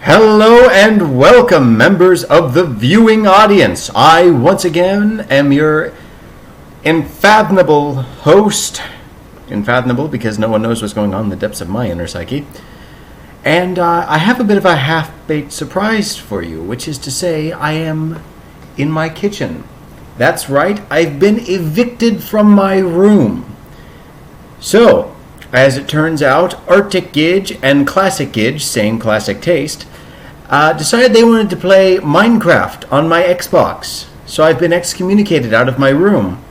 Hello and welcome, members of the viewing audience. I once again am your unfathomable host. Unfathomable because no one knows what's going on in the depths of my inner psyche. And I have a bit of a half-baked surprise for you, which is to say I am in my kitchen. That's right, I've been evicted from my room. So, as it turns out, Arctic Gidge and Classic Gidge, same classic taste, decided they wanted to play Minecraft on my Xbox. So I've been excommunicated out of my room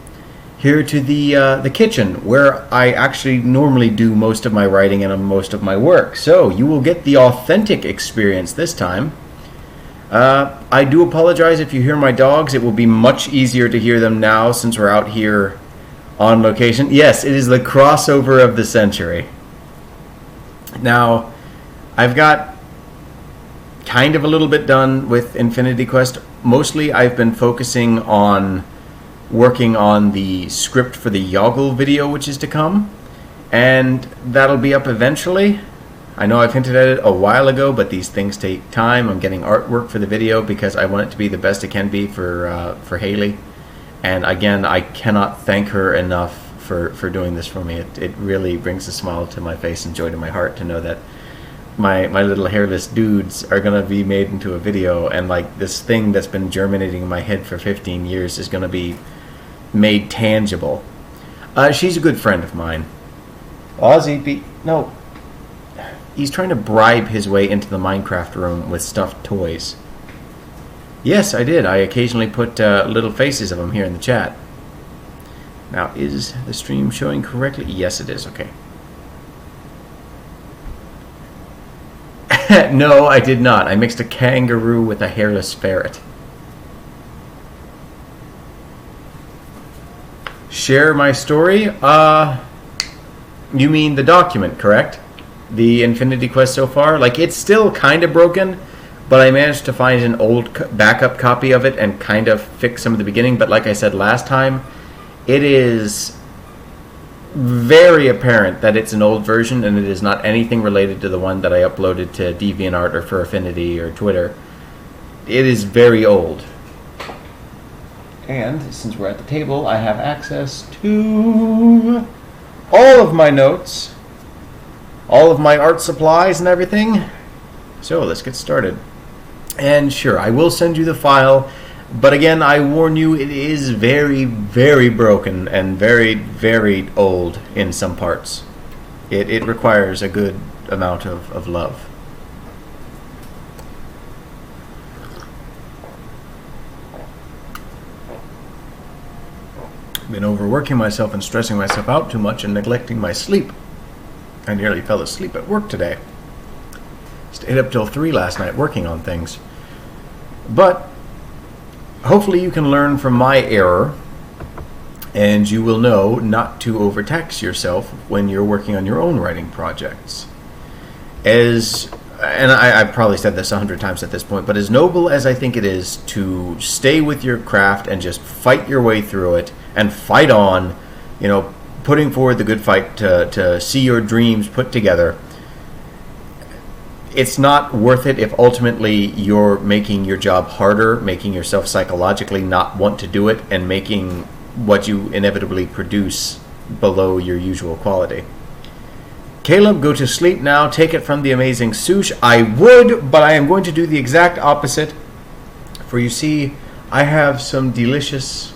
here to the kitchen, where I actually normally do most of my writing and most of my work. So you will get the authentic experience this time. I do apologize if you hear my dogs. It will be much easier to hear them now since we're out here on location. Yes, it is the crossover of the century. Now, I've got kind of a little bit done with Infinity Quest. Mostly I've been focusing on working on the script for the Yoggle video, which is to come. And that'll be up eventually. I know I've hinted at it a while ago, but these things take time. I'm getting artwork for the video because I want it to be the best it can be for Haley. And again, I cannot thank her enough for doing this for me. It really brings a smile to my face and joy to my heart to know that my little hairless dudes are going to be made into a video, and like this thing that's been germinating in my head for 15 years is going to be made tangible. She's a good friend of mine. Ozzy, no. He's trying to bribe his way into the Minecraft room with stuffed toys. Yes, I did. I occasionally put little faces of them here in the chat. Now, is the stream showing correctly? Yes, it is. Okay. No, I did not. I mixed a kangaroo with a hairless ferret. Share my story? You mean the document, correct? The Infinity Quest so far? Like, it's still kind of broken, but I managed to find an old backup copy of it and kind of fix some of the beginning. But like I said last time, it is very apparent that it's an old version and it is not anything related to the one that I uploaded to DeviantArt or for Affinity or Twitter. It is very old. And since we're at the table, I have access to all of my notes, all of my art supplies and everything. So let's get started. And sure, I will send you the file, but again, I warn you, it is very, very broken and very, very old in some parts. It requires a good amount of love. I've been overworking myself and stressing myself out too much and neglecting my sleep. I nearly fell asleep at work today. Stayed up till 3 last night working on things. But hopefully you can learn from my error, and you will know not to overtax yourself when you're working on your own writing projects. And I've probably said this 100 times at this point, but as noble as I think it is to stay with your craft and just fight your way through it and fight on, you know, putting forward the good fight to see your dreams put together, it's not worth it if ultimately you're making your job harder, making yourself psychologically not want to do it, and making what you inevitably produce below your usual quality. Caleb, go to sleep now. Take it from the amazing Sush. I would, but I am going to do the exact opposite. For you see, I have some delicious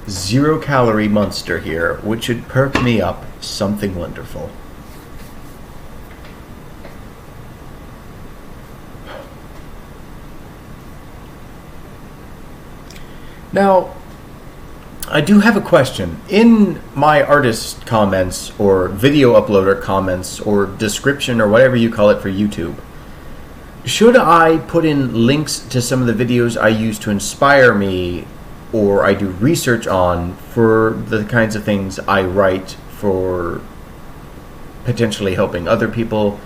0-calorie Munster here, which should perk me up something wonderful. Now, I do have a question. In my artist comments or video uploader comments or description or whatever you call it for YouTube, should I put in links to some of the videos I use to inspire me or I do research on for the kinds of things I write for potentially helping other people?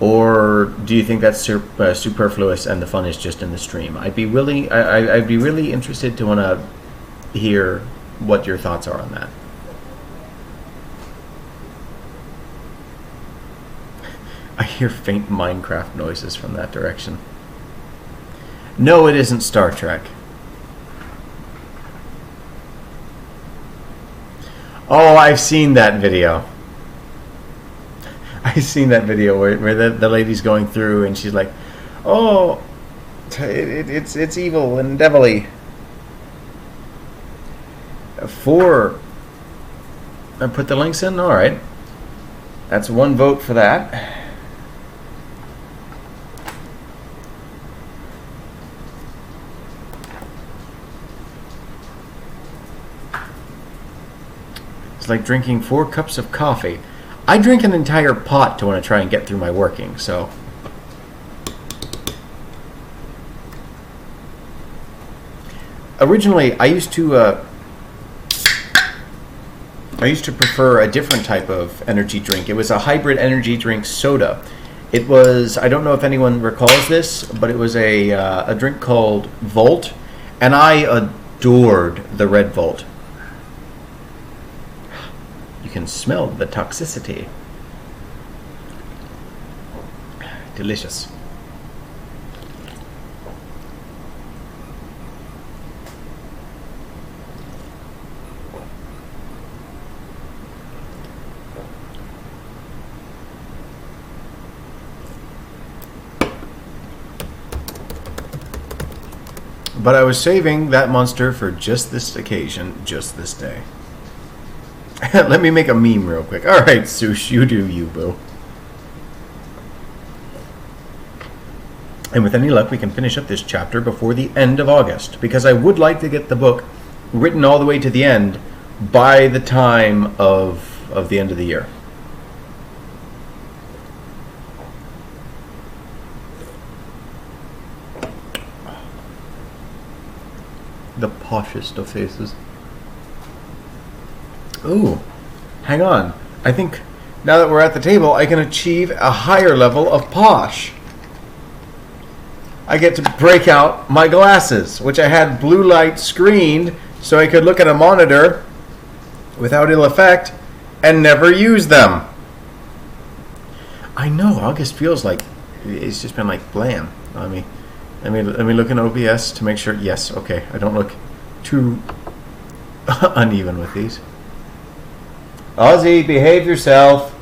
Or do you think that's superfluous and the fun is just in the stream? I'd be really interested to want to hear what your thoughts are on that. I hear faint Minecraft noises from that direction. No, it isn't Star Trek. Oh, I've seen that video. I've seen that video where the lady's going through and she's like, oh, it's evil and devilly. I put the links in? Alright. That's one vote for that. It's like drinking 4 cups of coffee. I drink an entire pot to want to try and get through my working, so. Originally, I used to prefer a different type of energy drink. It was a hybrid energy drink soda. It was, I don't know if anyone recalls this, but it was a drink called Volt, and I adored the Red Volt. You can smell the toxicity. Delicious. But I was saving that monster for just this occasion, just this day. Let me make a meme real quick. Alright, Sush, you do you, boo. And with any luck, we can finish up this chapter before the end of August, because I would like to get the book written all the way to the end by the time of the end of the year. The poshest of faces. Ooh, hang on. I think now that we're at the table, I can achieve a higher level of posh. I get to break out my glasses, which I had blue light screened so I could look at a monitor without ill effect and never use them. I know, August feels like it's just been like blam. Let me look in OBS to make sure. Yes, okay. I don't look too uneven with these. Ozzy, behave yourself.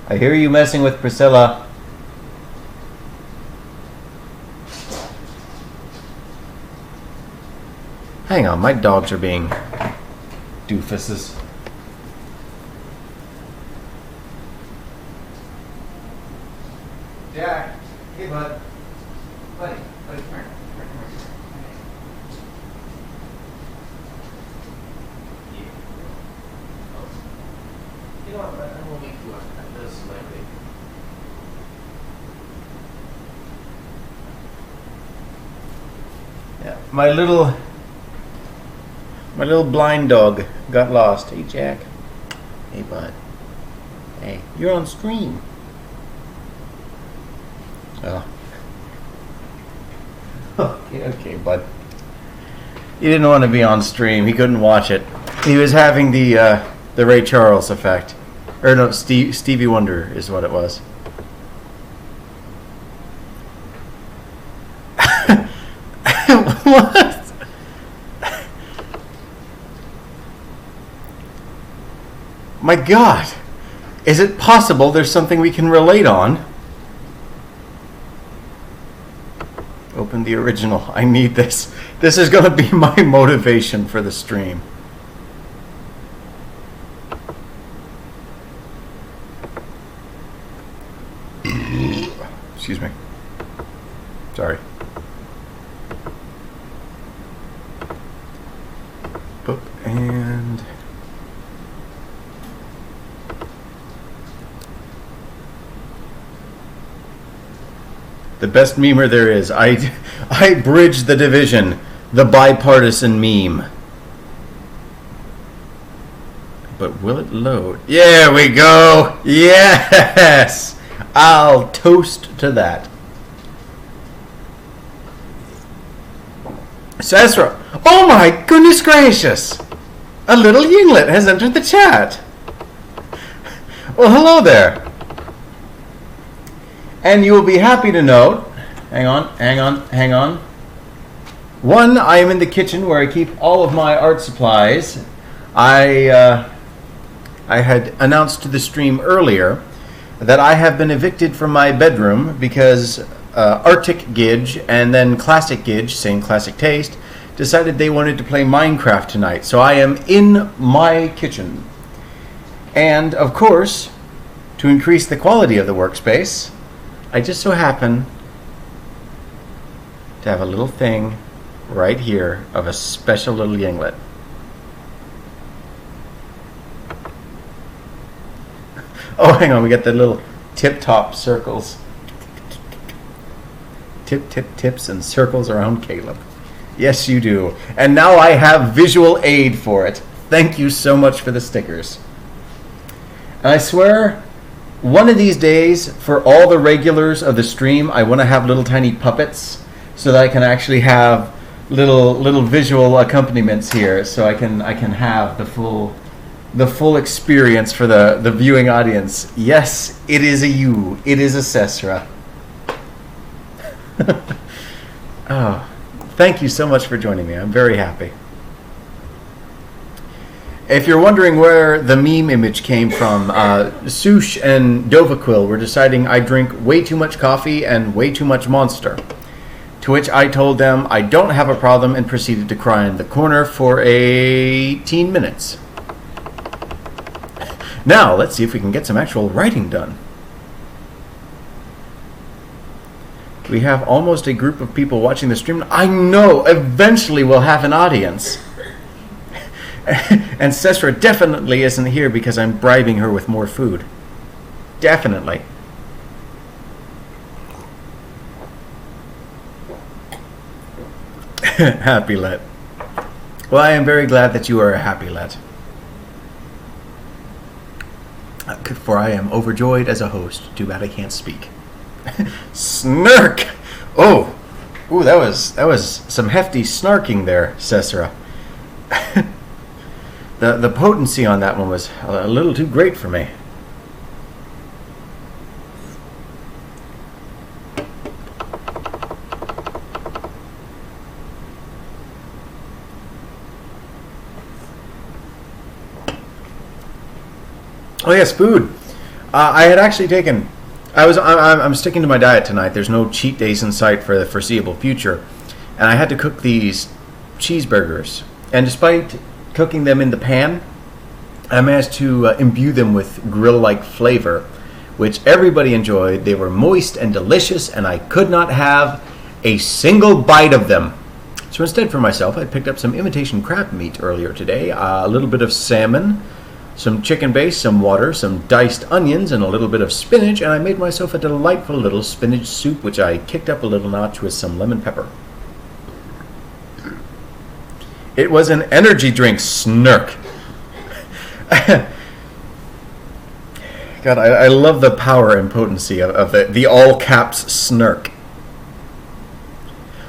I hear you messing with Priscilla. Hang on, my dogs are being doofuses. Jack, hey bud. Buddy, come here. You know what, I will make you a this lightly. Yeah, my little blind dog got lost. Hey Jack. Hey bud. Hey, you're on screen. Oh. Okay, bud. He didn't want to be on stream. He couldn't watch it. He was having the Ray Charles effect. Or no, Stevie Wonder is what it was. What? My God. Is it possible there's something we can relate on? Open the original. I need this. This is going to be my motivation for the stream. Excuse me. Sorry. Boop and... The best memer there is. I bridge the division. The bipartisan meme. But will it load? There we go. Yes. I'll toast to that. Sesra. Oh my goodness gracious. A little yinglet has entered the chat. Well, hello there. And you will be happy to note, hang on. One, I am in the kitchen where I keep all of my art supplies. I had announced to the stream earlier that I have been evicted from my bedroom because Arctic Gidge and then Classic Gidge, same classic taste, decided they wanted to play Minecraft tonight. So I am in my kitchen. And, of course, to increase the quality of the workspace, I just so happen to have a little thing right here of a special little yinglet. Oh, hang on, we got the little tip-top circles. Tips and circles around Caleb. Yes, you do. And now I have visual aid for it. Thank you so much for the stickers. And I swear, one of these days, for all the regulars of the stream, I want to have little tiny puppets so that I can actually have little visual accompaniments here, so I can have the full experience for the viewing audience. Yes, it is a you. It is a Cesra. Oh, thank you so much for joining me. I'm very happy. If you're wondering where the meme image came from, Sush and Dovaquil were deciding I drink way too much coffee and way too much Monster. To which I told them I don't have a problem and proceeded to cry in the corner for 18 minutes. Now, let's see if we can get some actual writing done. We have almost a group of people watching the stream. I know, eventually we'll have an audience. And Cesra definitely isn't here because I'm bribing her with more food. Definitely. Happy Let. Well, I am very glad that you are a happy Let. For I am overjoyed as a host. Too bad I can't speak. Snark! Oh! Ooh, that was some hefty snarking there, Cesra. The potency on that one was a little too great for me. Oh yes, food. I had actually taken. I'm sticking to my diet tonight. There's no cheat days in sight for the foreseeable future, and I had to cook these cheeseburgers. And despite cooking them in the pan, I managed to imbue them with grill-like flavor, which everybody enjoyed. They were moist and delicious, and I could not have a single bite of them. So instead, for myself, I picked up some imitation crab meat earlier today, a little bit of salmon, some chicken base, some water, some diced onions, and a little bit of spinach, and I made myself a delightful little spinach soup, which I kicked up a little notch with some lemon pepper. It was an energy drink, snark. God, I love the power and potency of the all caps snark.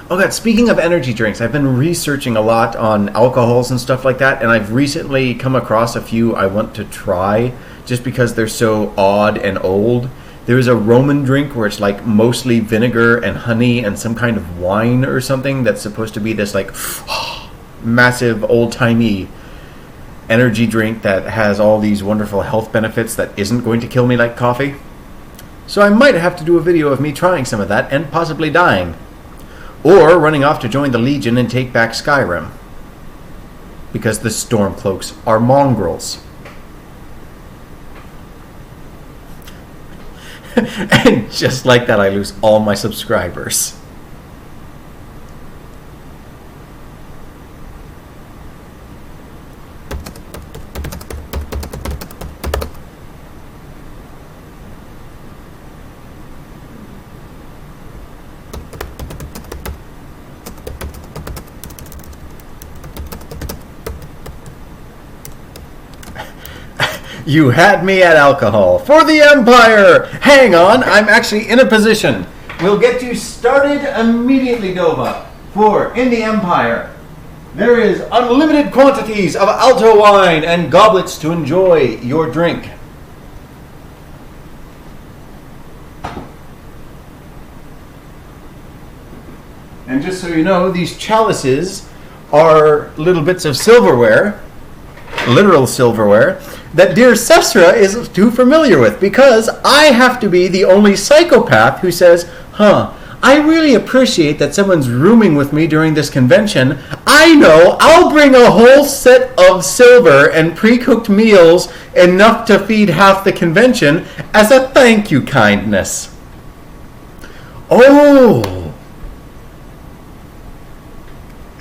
Oh God, speaking of energy drinks, I've been researching a lot on alcohols and stuff like that, and I've recently come across a few I want to try just because they're so odd and old. There's a Roman drink where it's like mostly vinegar and honey and some kind of wine or something that's supposed to be this like massive old-timey energy drink that has all these wonderful health benefits that isn't going to kill me like coffee. So I might have to do a video of me trying some of that and possibly dying. Or running off to join the Legion and take back Skyrim. Because the Stormcloaks are mongrels. And just like that, I lose all my subscribers. You had me at alcohol. For the Empire! Hang on, I'm actually in a position. We'll get you started immediately, Dova. For in the Empire, there is unlimited quantities of Alto wine and goblets to enjoy your drink. And just so you know, these chalices are little bits of silverware, literal silverware, that dear Sesra is too familiar with, because I have to be the only psychopath who says, I really appreciate that someone's rooming with me during this convention. I know, I'll bring a whole set of silver and pre-cooked meals enough to feed half the convention as a thank you kindness. Oh!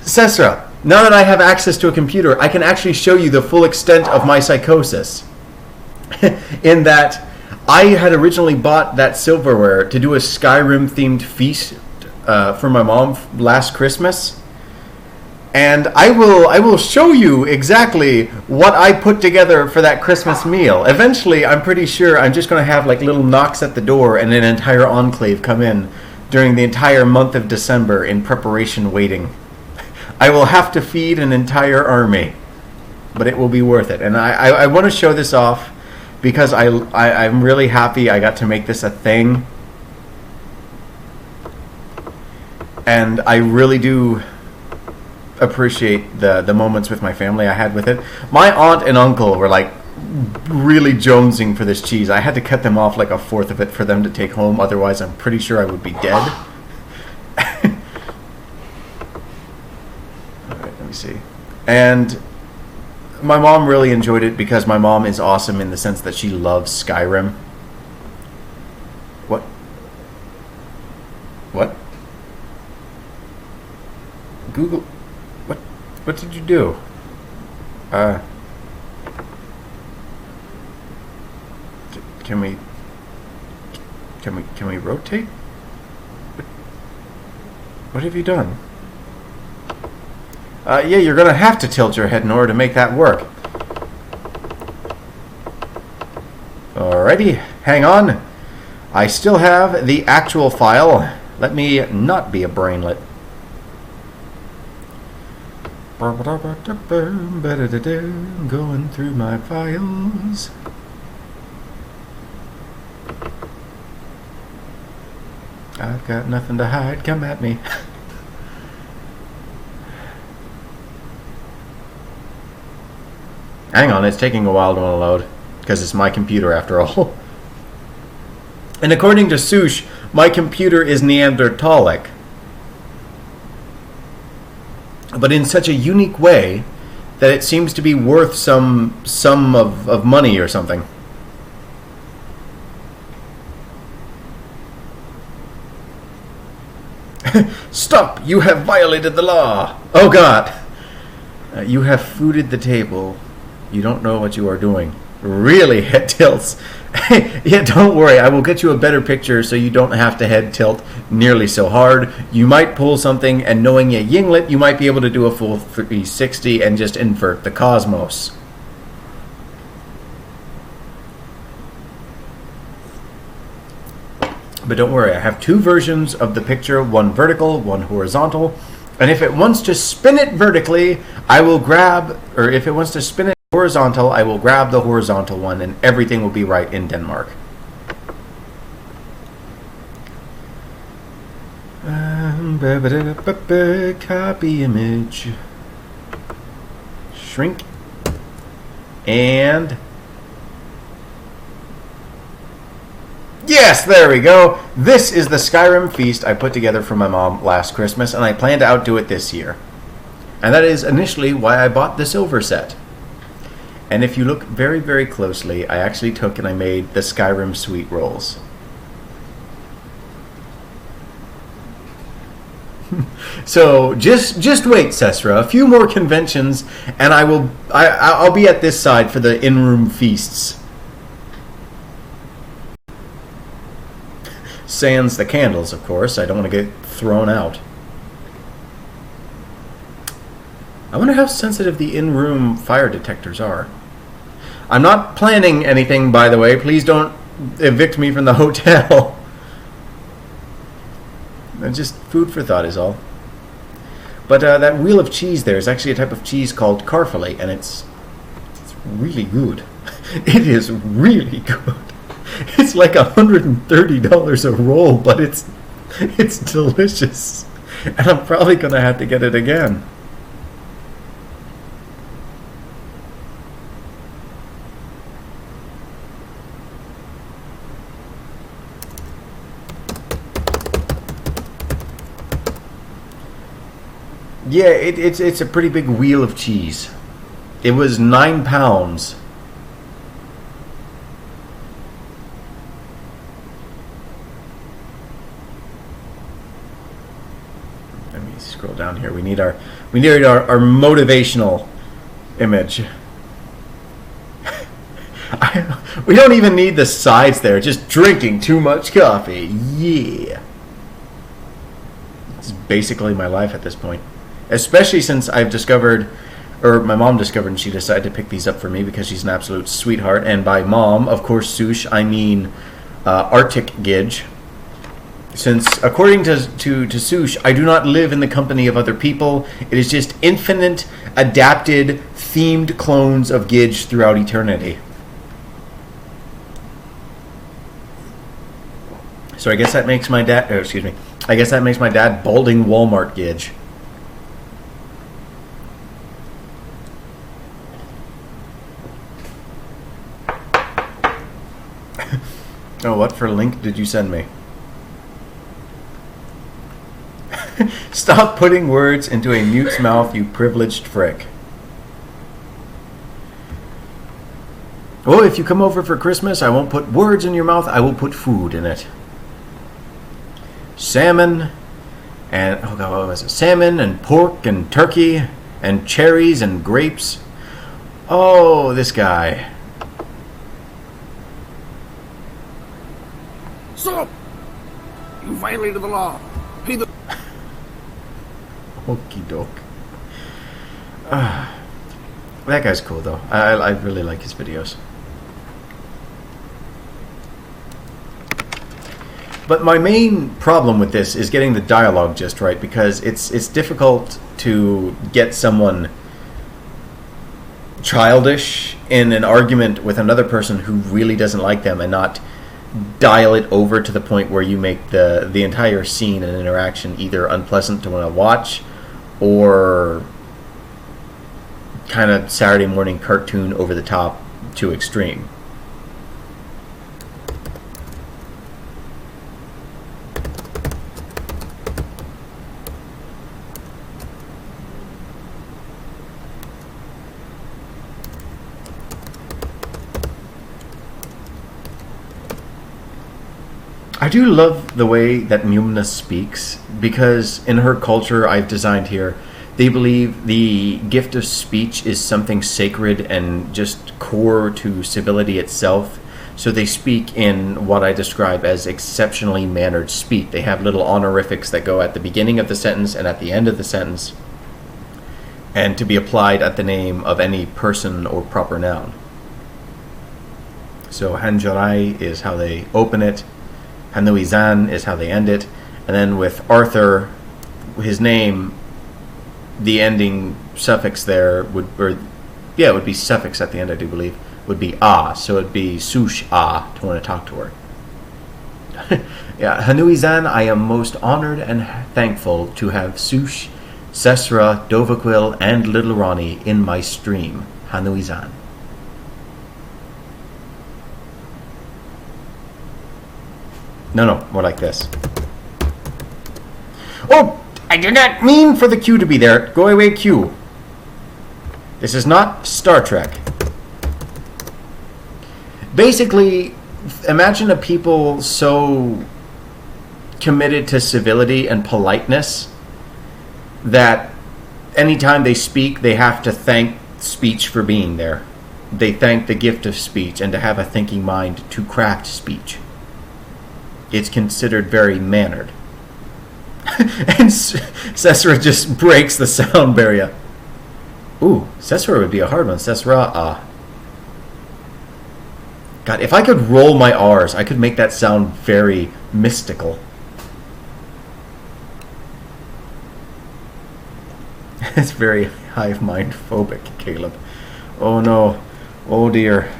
Sesra, now that I have access to a computer, I can actually show you the full extent of my psychosis. In that, I had originally bought that silverware to do a Skyrim-themed feast for my mom last Christmas. And I will show you exactly what I put together for that Christmas meal. Eventually, I'm pretty sure I'm just going to have like little knocks at the door and an entire enclave come in during the entire month of December in preparation waiting. I will have to feed an entire army, but it will be worth it. And I want to show this off because I'm really happy I got to make this a thing. And I really do appreciate the moments with my family I had with it. My aunt and uncle were like really jonesing for this cheese. I had to cut them off like a fourth of it for them to take home. Otherwise, I'm pretty sure I would be dead. See. And my mom really enjoyed it because my mom is awesome in the sense that she loves Skyrim. What? Google. What did you do? Can we rotate? What have you done? Yeah, you're going to have to tilt your head in order to make that work. Alrighty, hang on. I still have the actual file. Let me not be a brainlet. Going through my files. I've got nothing to hide. Come at me. Hang on, it's taking a while to unload, because it's my computer after all. And according to Sush, my computer is Neanderthalic. But in such a unique way that it seems to be worth some sum of money or something. Stop! You have violated the law! Oh God! You have fooded the table. You don't know what you are doing. Really, head tilts. Yeah, don't worry. I will get you a better picture so you don't have to head tilt nearly so hard. You might pull something, and knowing a Yinglet, you might be able to do a full 360 and just invert the cosmos. But don't worry, I have two versions of the picture, one vertical, one horizontal. And if it wants to spin it vertically, I will grab, or if it wants to spin it horizontal, I will grab the horizontal one and everything will be right in Denmark. Copy image. Shrink. And yes, there we go. This is the Skyrim feast I put together for my mom last Christmas, and I plan to outdo it this year. And that is initially why I bought the silver set. And if you look very, very closely, I actually took and I made the Skyrim sweet rolls. So just wait, Sesra. A few more conventions, and I'll be at this side for the in-room feasts. Sans the candles, of course. I don't want to get thrown out. I wonder how sensitive the in-room fire detectors are. I'm not planning anything, by the way. Please don't evict me from the hotel. Just food for thought is all. But that wheel of cheese there is actually a type of cheese called Carfillet, and it's really good. It is really good. It's like $130 a roll, but it's delicious. And I'm probably going to have to get it again. Yeah, it's a pretty big wheel of cheese. It was 9 pounds. Let me scroll down here. We need our motivational image. We don't even need the sides there. Just drinking too much coffee. Yeah. It's basically my life at this point. Especially since I've discovered, or my mom discovered, and she decided to pick these up for me because she's an absolute sweetheart. And by mom, of course, Sush, I mean Arctic Gidge. Since, according to Sush, I do not live in the company of other people. It is just infinite, adapted, themed clones of Gidge throughout eternity. So I guess that makes my dad, I guess that makes my dad Balding Walmart Gidge. Oh, what for link did you send me? Stop putting words into a mute's mouth, you privileged frick. Oh, if you come over for Christmas, I won't put words in your mouth, I will put food in it. Salmon, and, oh God, what was it? Salmon, and pork, and turkey, and cherries, and grapes. Oh, this guy. Stop! You violated the law. Pay the... Okie doke. That guy's cool, though. I really like his videos. But my main problem with this is getting the dialogue just right, because it's difficult to get someone childish in an argument with another person who really doesn't like them and not dial it over to the point where you make the entire scene and interaction either unpleasant to want to watch or kind of Saturday morning cartoon over the top to extreme. I do love the way that Mumna speaks, because in her culture I've designed here, they believe the gift of speech is something sacred and just core to civility itself. So they speak in what I describe as exceptionally mannered speech. They have little honorifics that go at the beginning of the sentence and at the end of the sentence, and to be applied at the name of any person or proper noun. So Hanjarai is how they open it. Hanuizan is how they end it. And then with Arthur, his name, the ending suffix there would, it would be suffix at the end, I do believe, would be ah. So it'd be Sush ah to want to talk to her. Yeah, Hanuizan, I am most honored and thankful to have Sush, Sesra, Dovahkill, and Little Ronnie in my stream. Hanuizan. No, more like this. Oh, I did not mean for the Q to be there. Go away, Q. This is not Star Trek. Basically, imagine a people so committed to civility and politeness that anytime they speak, they have to thank speech for being there. They thank the gift of speech and to have a thinking mind to craft speech. It's considered very mannered. And Sesra just breaks the sound barrier. Ooh, Sesra would be a hard one. Sesra, ah. God, if I could roll my R's, I could make that sound very mystical. It's very hive mind phobic, Caleb. Oh no. Oh dear.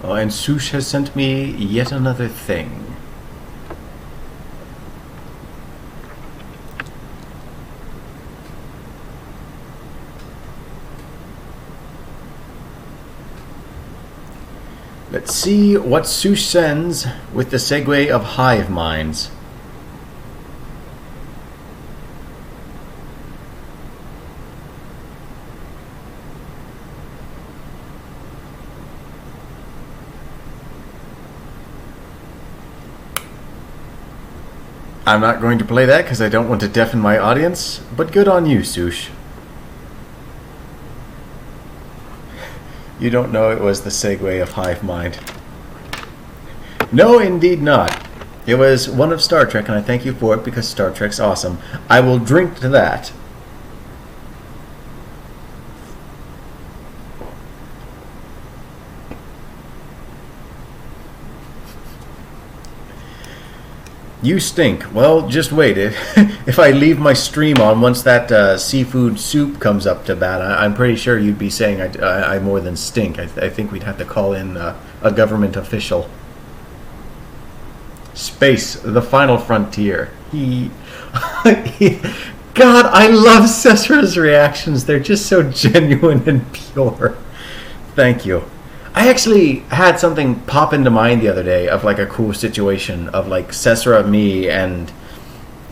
Oh, and Sush has sent me yet another thing. Let's see what Sush sends with the segue of hive minds. I'm not going to play that because I don't want to deafen my audience, but good on you, Sush. You don't know it was the segue of hive mind. No, indeed not. It was one of Star Trek, and I thank you for it because Star Trek's awesome. I will drink to that. You stink. Well, just wait. If I leave my stream on once that seafood soup comes up to bat, I'm pretty sure you'd be saying I more than stink. I think we'd have to call in a government official. Space, the final frontier. God, I love Cesara's reactions. They're just so genuine and pure. Thank you. I actually had something pop into mind the other day of like a cool situation of like Cesara, me, and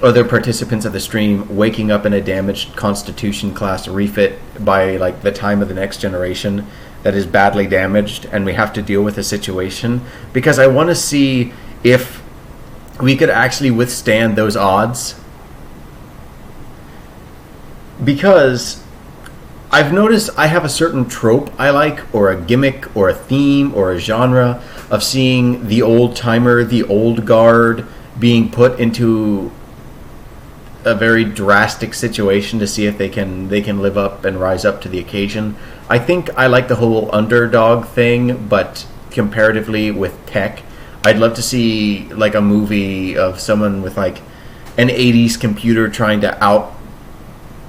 other participants of the stream waking up in a damaged Constitution class refit by like the time of the next generation that is badly damaged, and we have to deal with a situation because I want to see if we could actually withstand those odds. Because I've noticed I have a certain trope I like, or a gimmick, or a theme, or a genre of seeing the old timer, the old guard being put into a very drastic situation to see if they can live up and rise up to the occasion. I think I like the whole underdog thing, but comparatively with tech, I'd love to see like a movie of someone with like an 80s computer trying to out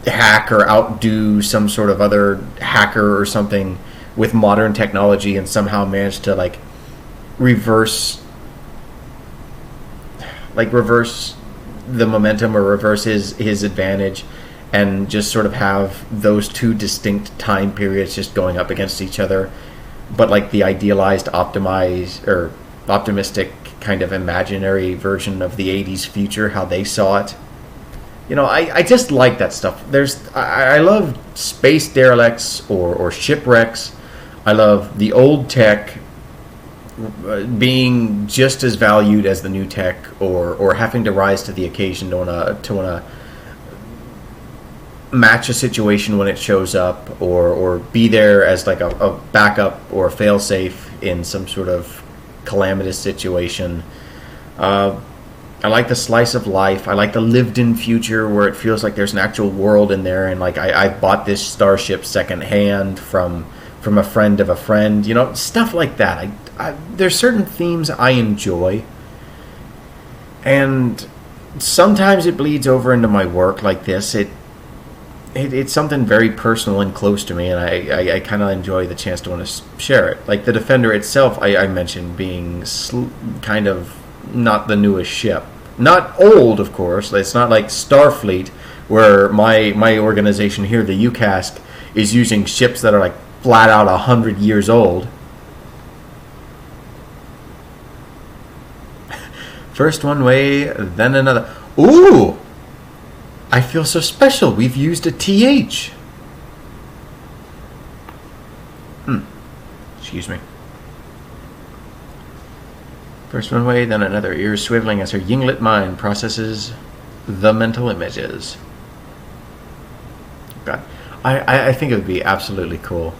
hack or outdo some sort of other hacker or something with modern technology and somehow manage to like reverse the momentum or reverse his advantage and just sort of have those two distinct time periods just going up against each other, but like the idealized, optimized or optimistic kind of imaginary version of the 80s future, how they saw it. You know, I just like that stuff. I love space derelicts or shipwrecks. I love the old tech being just as valued as the new tech, or having to rise to the occasion to wanna match a situation when it shows up, or be there as like a backup or a failsafe in some sort of calamitous situation. I like the slice of life. I like the lived-in future where it feels like there's an actual world in there, and like I bought this starship secondhand from a friend of a friend. You know, stuff like that. There's certain themes I enjoy, and sometimes it bleeds over into my work like this. It's something very personal and close to me, and I kind of enjoy the chance to want to share it. Like the Defender itself, I mentioned being kind of not the newest ship. Not old, of course. It's not like Starfleet, where my organization here, the UCAST, is using ships that are like flat out 100 years old. First one way, then another. Ooh! I feel so special. We've used a TH. Excuse me. First one way, then another, ears swiveling as her Yinglet mind processes the mental images. God, I think it would be absolutely cool.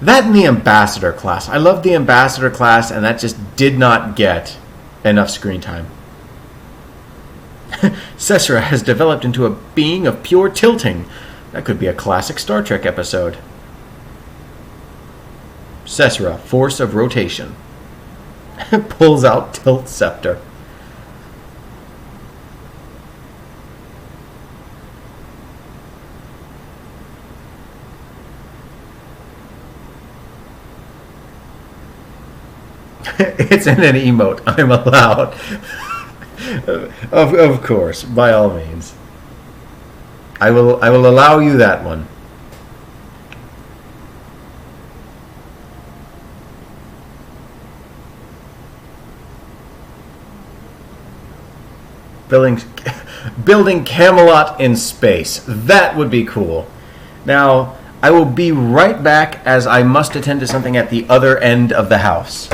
That and the Ambassador class. I love the Ambassador class, and that just did not get enough screen time. Cesara has developed into a being of pure tilting. That could be a classic Star Trek episode. Cesara, force of rotation. Pulls out tilt scepter. It's in an emote. I'm allowed. Of course, by all means. I will allow you that one. Building, building Camelot in space. That would be cool. Now, I will be right back as I must attend to something at the other end of the house.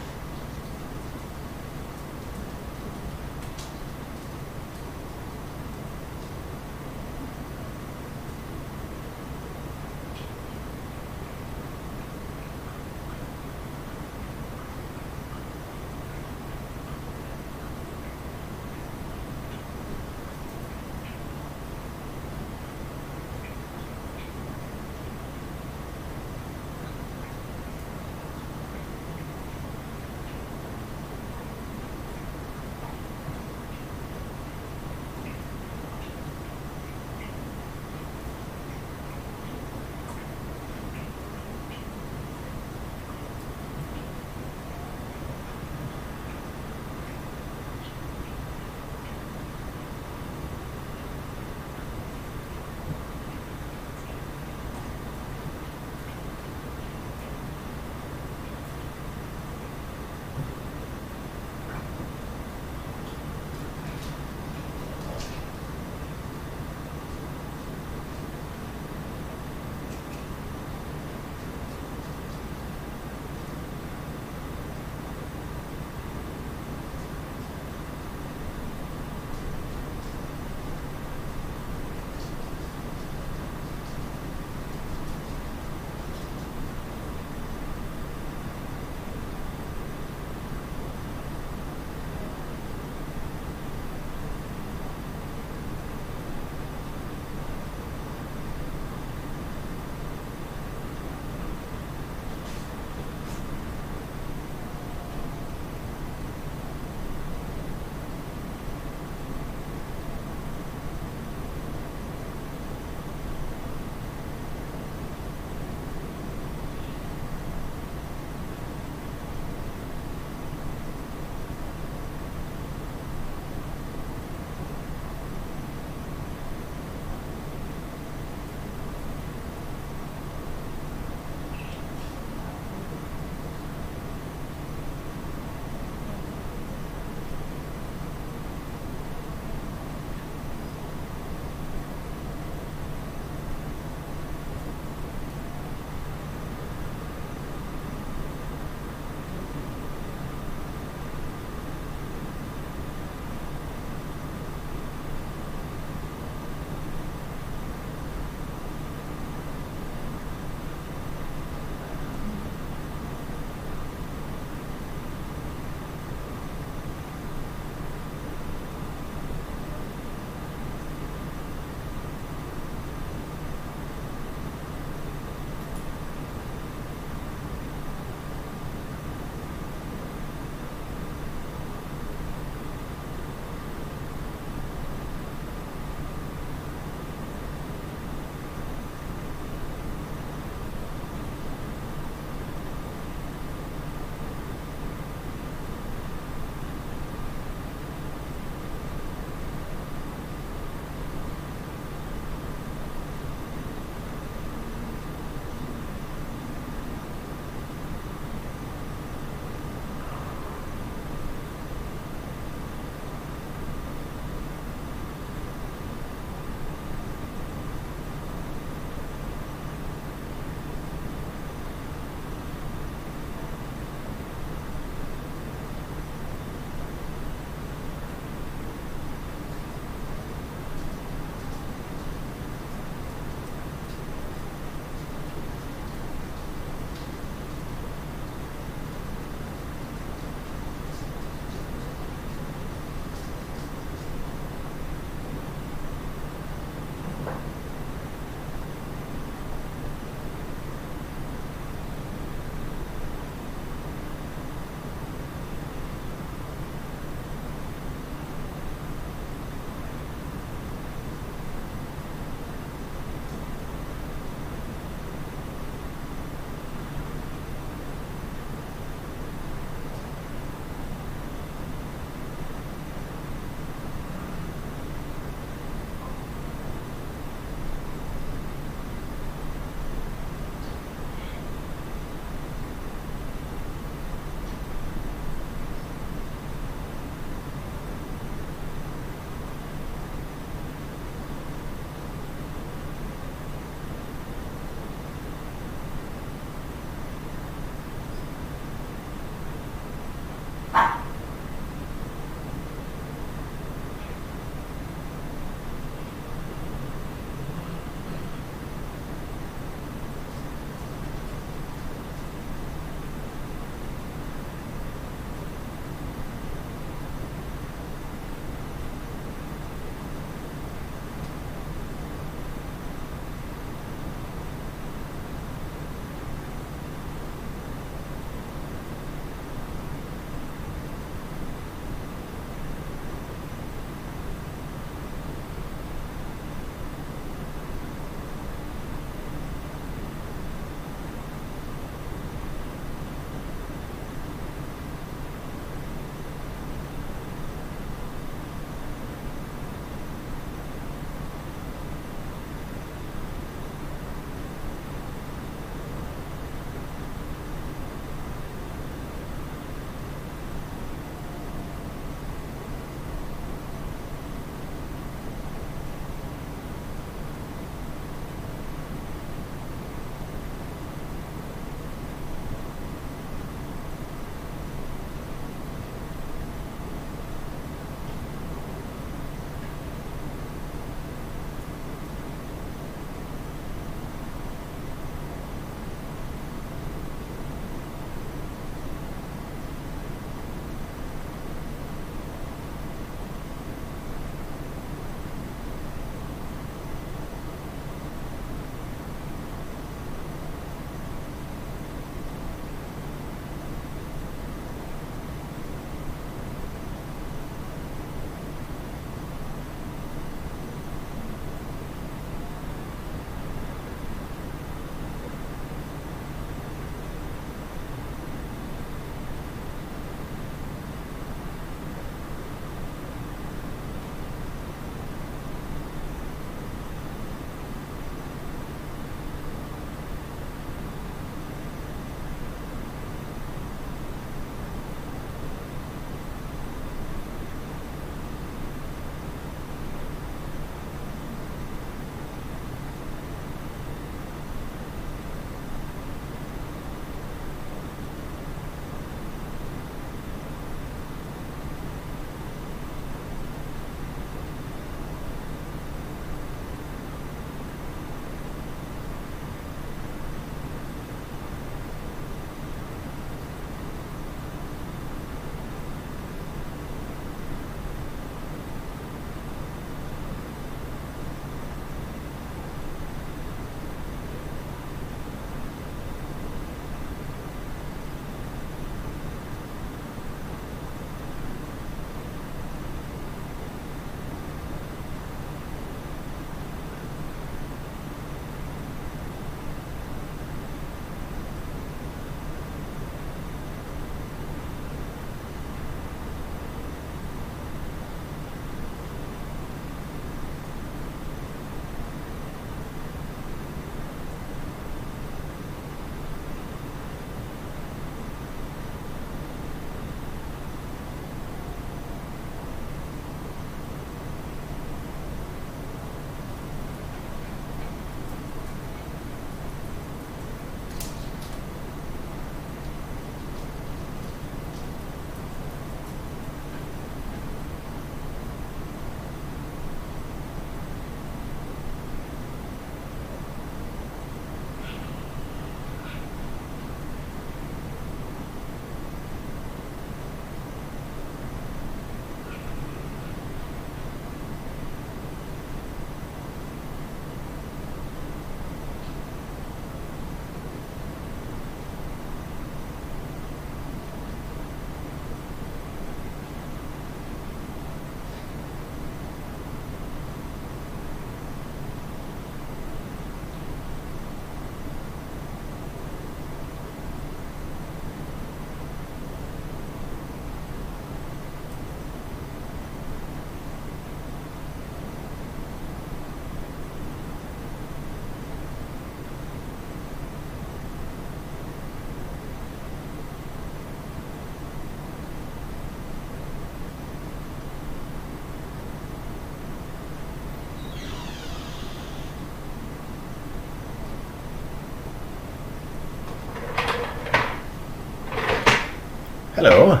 Hello.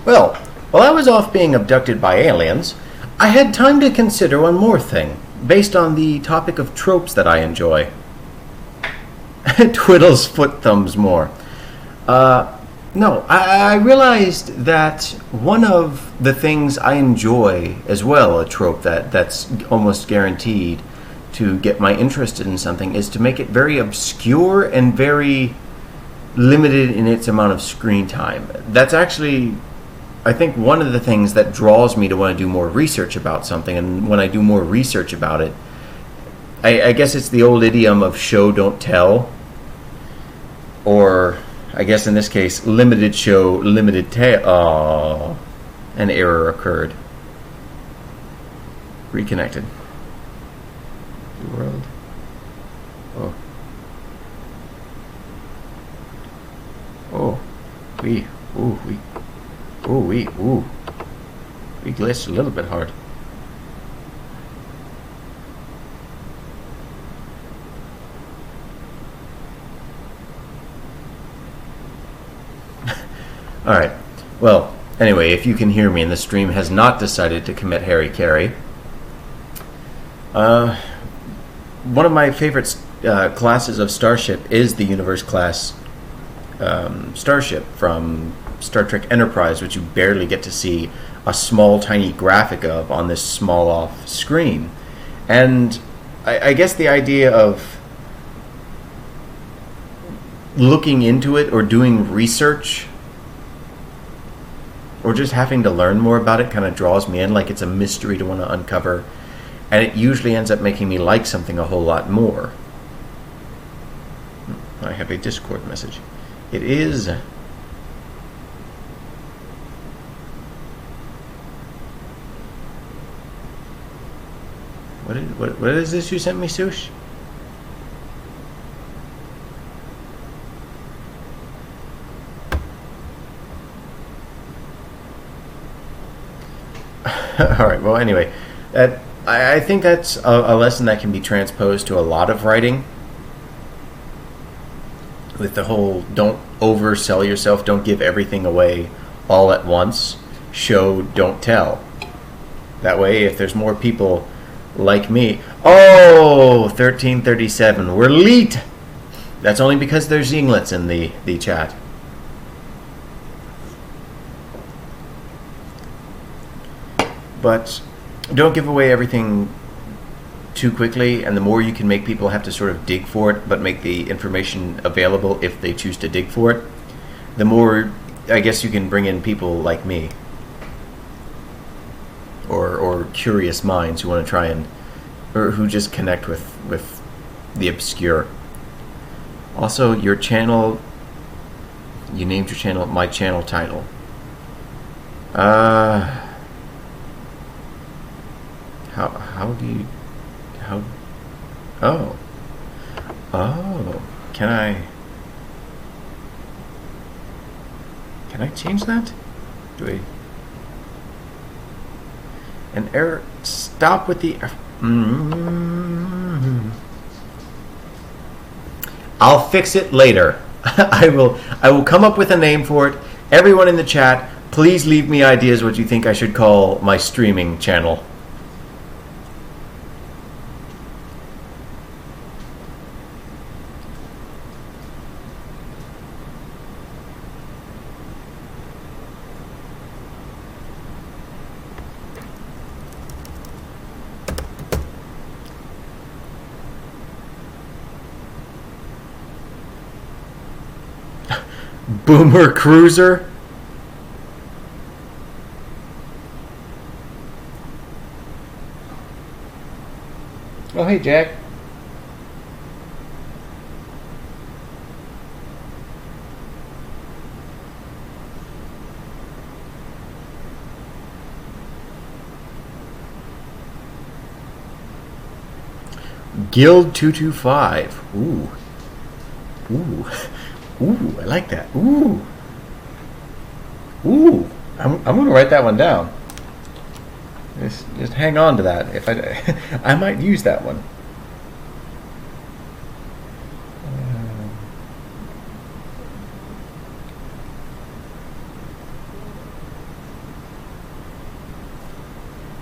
Well, while I was off being abducted by aliens, I had time to consider one more thing, based on the topic of tropes that I enjoy. Twiddles foot thumbs more. No, I realized that one of the things I enjoy as well, a trope that's almost guaranteed to get my interest in something, is to make it very obscure and very limited in its amount of screen time. That's actually, I think, one of the things that draws me to want to do more research about something. And when I do more research about it, I guess it's the old idiom of show, don't tell. Or, I guess in this case, limited show, limited tale. Oh, an error occurred. Reconnected. The world. Oh. Oh. We glitched a little bit hard. Alright, well, anyway, if you can hear me and the stream has not decided to commit Harry Carey, one of my favorite classes of starship is the Universe class starship from Star Trek Enterprise, which you barely get to see a small, tiny graphic of on this small off screen. And I guess the idea of looking into it or doing research or just having to learn more about it kind of draws me in, like it's a mystery to want to uncover, and it usually ends up making me like something a whole lot more. I have a Discord message. It is what is this you sent me, Sush? Alright, well, anyway, I think that's a lesson that can be transposed to a lot of writing. With the whole don't oversell yourself, don't give everything away all at once. Show, don't tell. That way, if there's more people like me... Oh, 1337, we're elite! That's only because there's Zinglets in the chat. But don't give away everything too quickly, and the more you can make people have to sort of dig for it, but make the information available if they choose to dig for it, the more, I guess, you can bring in people like me. Or curious minds who want to try and... or who just connect with the obscure. Also, your channel... You named your channel my channel title. How do you... How... Oh. Oh. Can I change that? Do I... An error... Stop with the... I'll fix it later. I will come up with a name for it. Everyone in the chat, please leave me ideas what you think I should call my streaming channel. Boomer Cruiser? Oh, hey, Jack. Guild 225. Ooh. Ooh. Ooh, I like that. Ooh. Ooh. I'm going to write that one down. Just hang on to that. If I might use that one.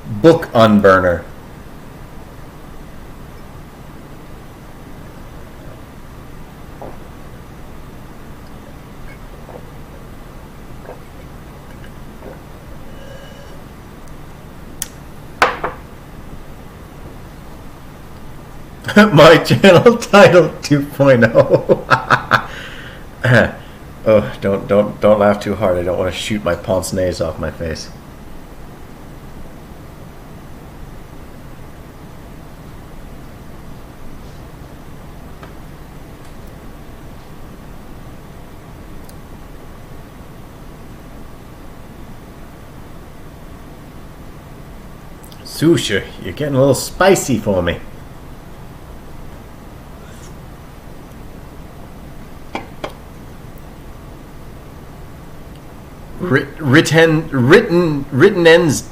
Book unburner. My channel title 2.0. Oh, don't laugh too hard. I don't want to shoot my pince nez off my face. Sushi, you're getting a little spicy for me. Written ends.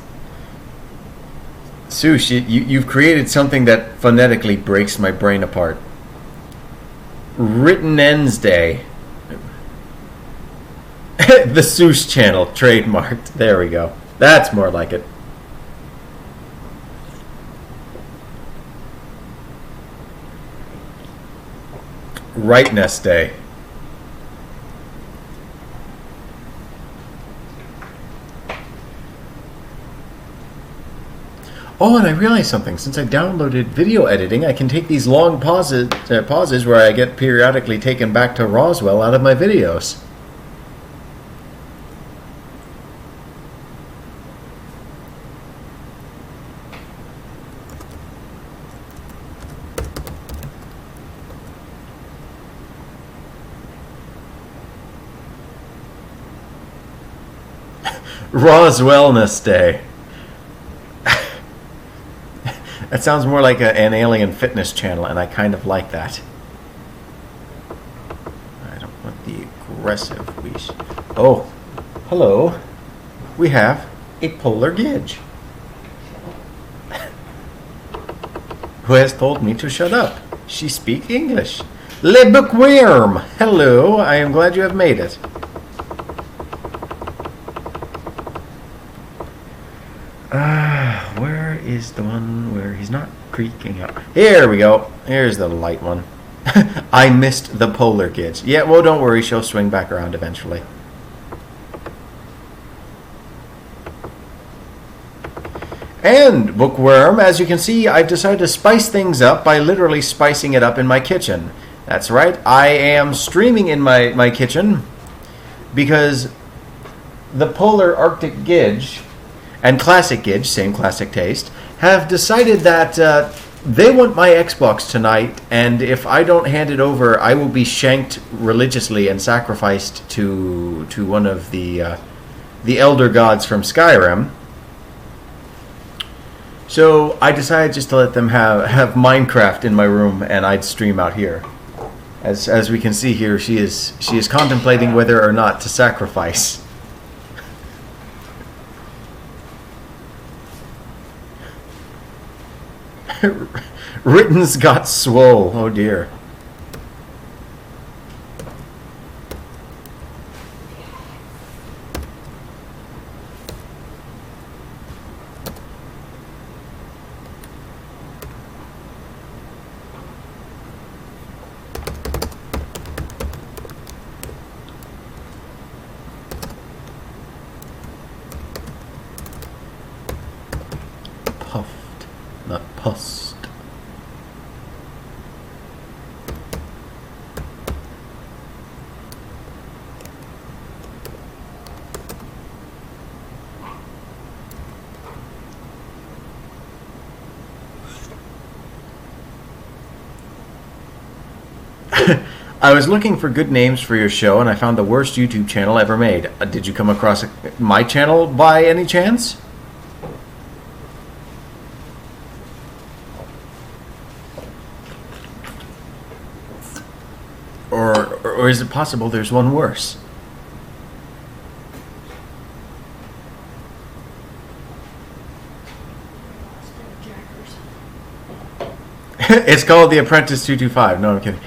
Sushi, you've created something that phonetically breaks my brain apart. Written ends day. The Seuss channel, trademarked. There we go. That's more like it. Rightness day. Oh, and I realized something. Since I downloaded video editing, I can take these long pauses where I get periodically taken back to Roswell out of my videos. Roswellness Day. That sounds more like an alien fitness channel, and I kind of like that. I don't want the aggressive leash. Oh, hello. We have a polar gidge. Who has told me to shut up? She speaks English. Le Bookworm. Hello, I am glad you have made it. Where is the one where he's not creaking up? Here we go. Here's the light one. I missed the polar gidge. Yeah, well, don't worry. She'll swing back around eventually. And, Bookworm, as you can see, I've decided to spice things up by literally spicing it up in my kitchen. That's right. I am streaming in my kitchen because the Polar Arctic Gidge and Classic Gidge, same classic taste, have decided that they want my Xbox tonight, and if I don't hand it over, I will be shanked religiously and sacrificed to one of the elder gods from Skyrim. So I decided just to let them have Minecraft in my room, and I'd stream out here. As we can see here, she is contemplating whether or not to sacrifice. Written's got swole. Oh dear. Puffed, not pussed. I was looking for good names for your show, and I found the worst YouTube channel ever made. Did you come across my channel by any chance? Or is it possible there's one worse? It's called The Apprentice 225. No, I'm kidding.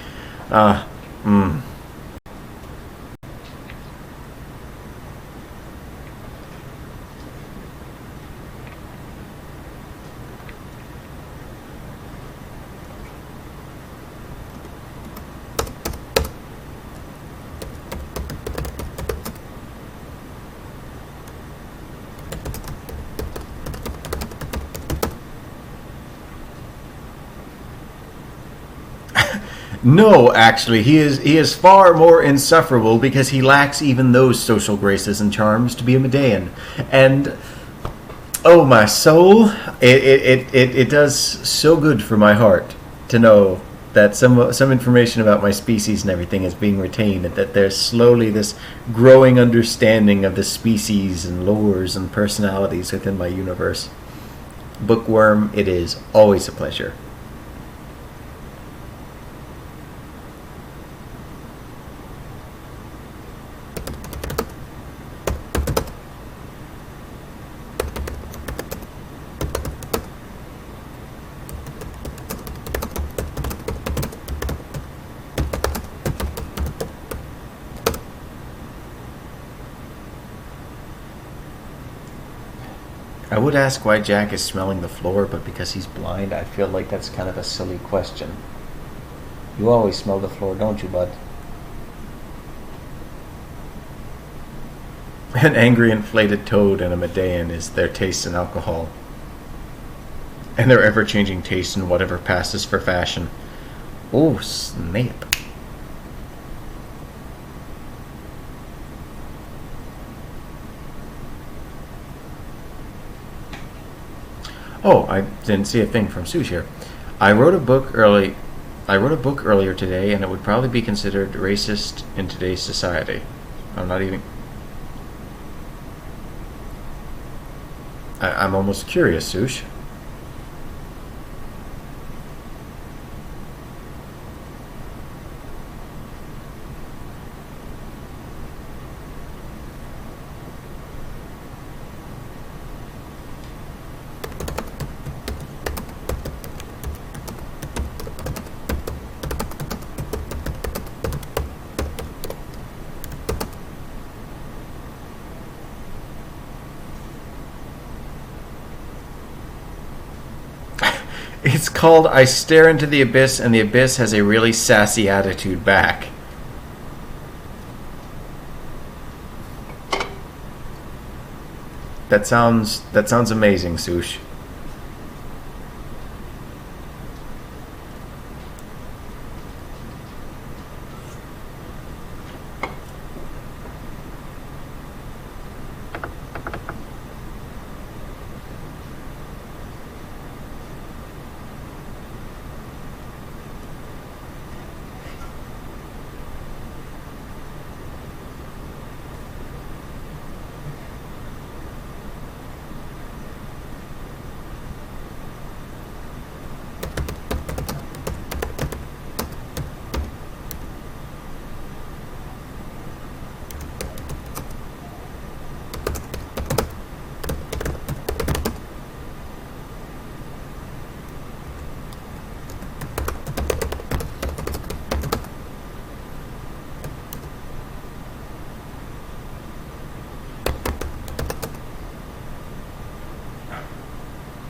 No, actually, he is far more insufferable because he lacks even those social graces and charms to be a Medean. And oh my soul, it does so good for my heart to know that some information about my species and everything is being retained, and that there's slowly this growing understanding of the species and lores and personalities within my universe. Bookworm, it is always a pleasure. I would ask why Jack is smelling the floor, but because he's blind, I feel like that's kind of a silly question. You always smell the floor, don't you, bud? An angry inflated toad and a Medean is their taste in alcohol, and their ever-changing taste in whatever passes for fashion. Oh, snap. Oh, I didn't see a thing from Sush here. I wrote a book early. I wrote a book earlier today, and it would probably be considered racist in today's society. I'm not even. I'm almost curious, Sush. It's called I Stare Into the Abyss, and the Abyss has a really sassy attitude back. That sounds amazing, Sush.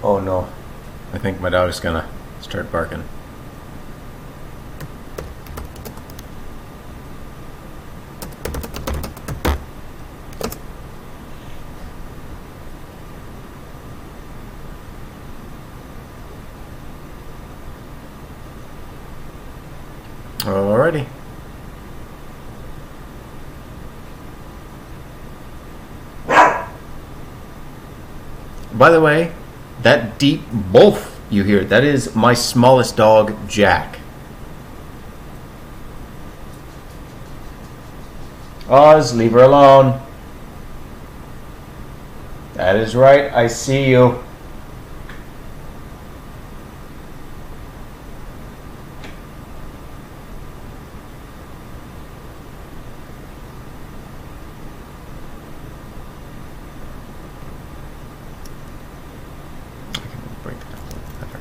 Oh no. I think my dog is gonna start barking. Alrighty. By the way, that deep wolf you hear, that is my smallest dog, Jack. Oz, leave her alone. That is right, I see you. Break that a little better.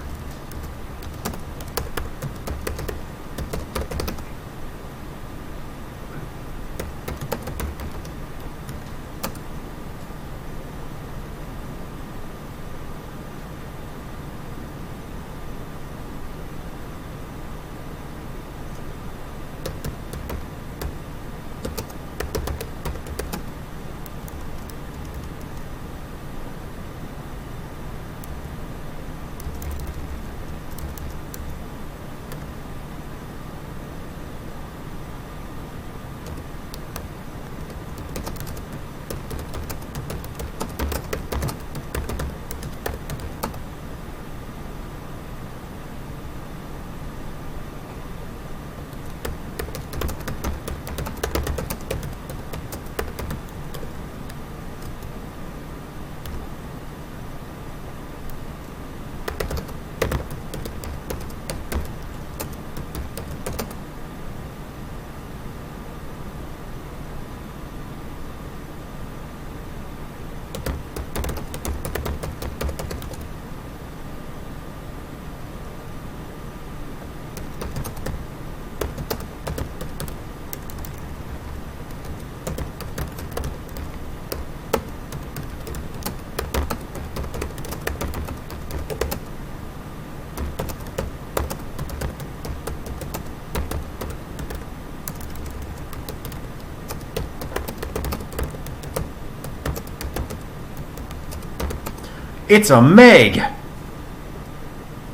It's a Meg!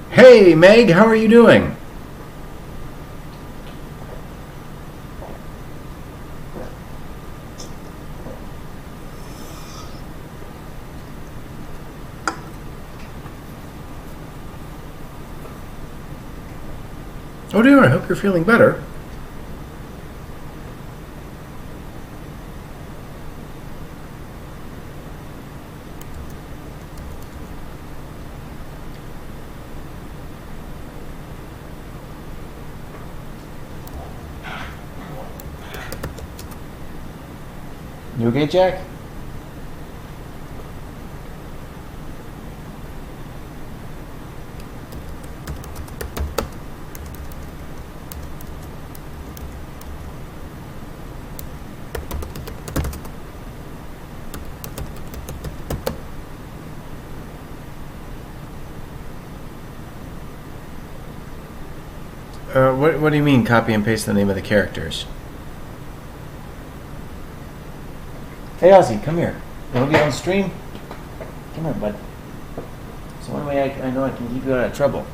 Hey, Meg, how are you doing? Oh dear, I hope you're feeling better. You okay, Jack? What do you mean, copy and paste the name of the characters? Hey, Ozzy, come here. You want to be on stream? Come here, bud. It's the only way I know I can keep you out of trouble.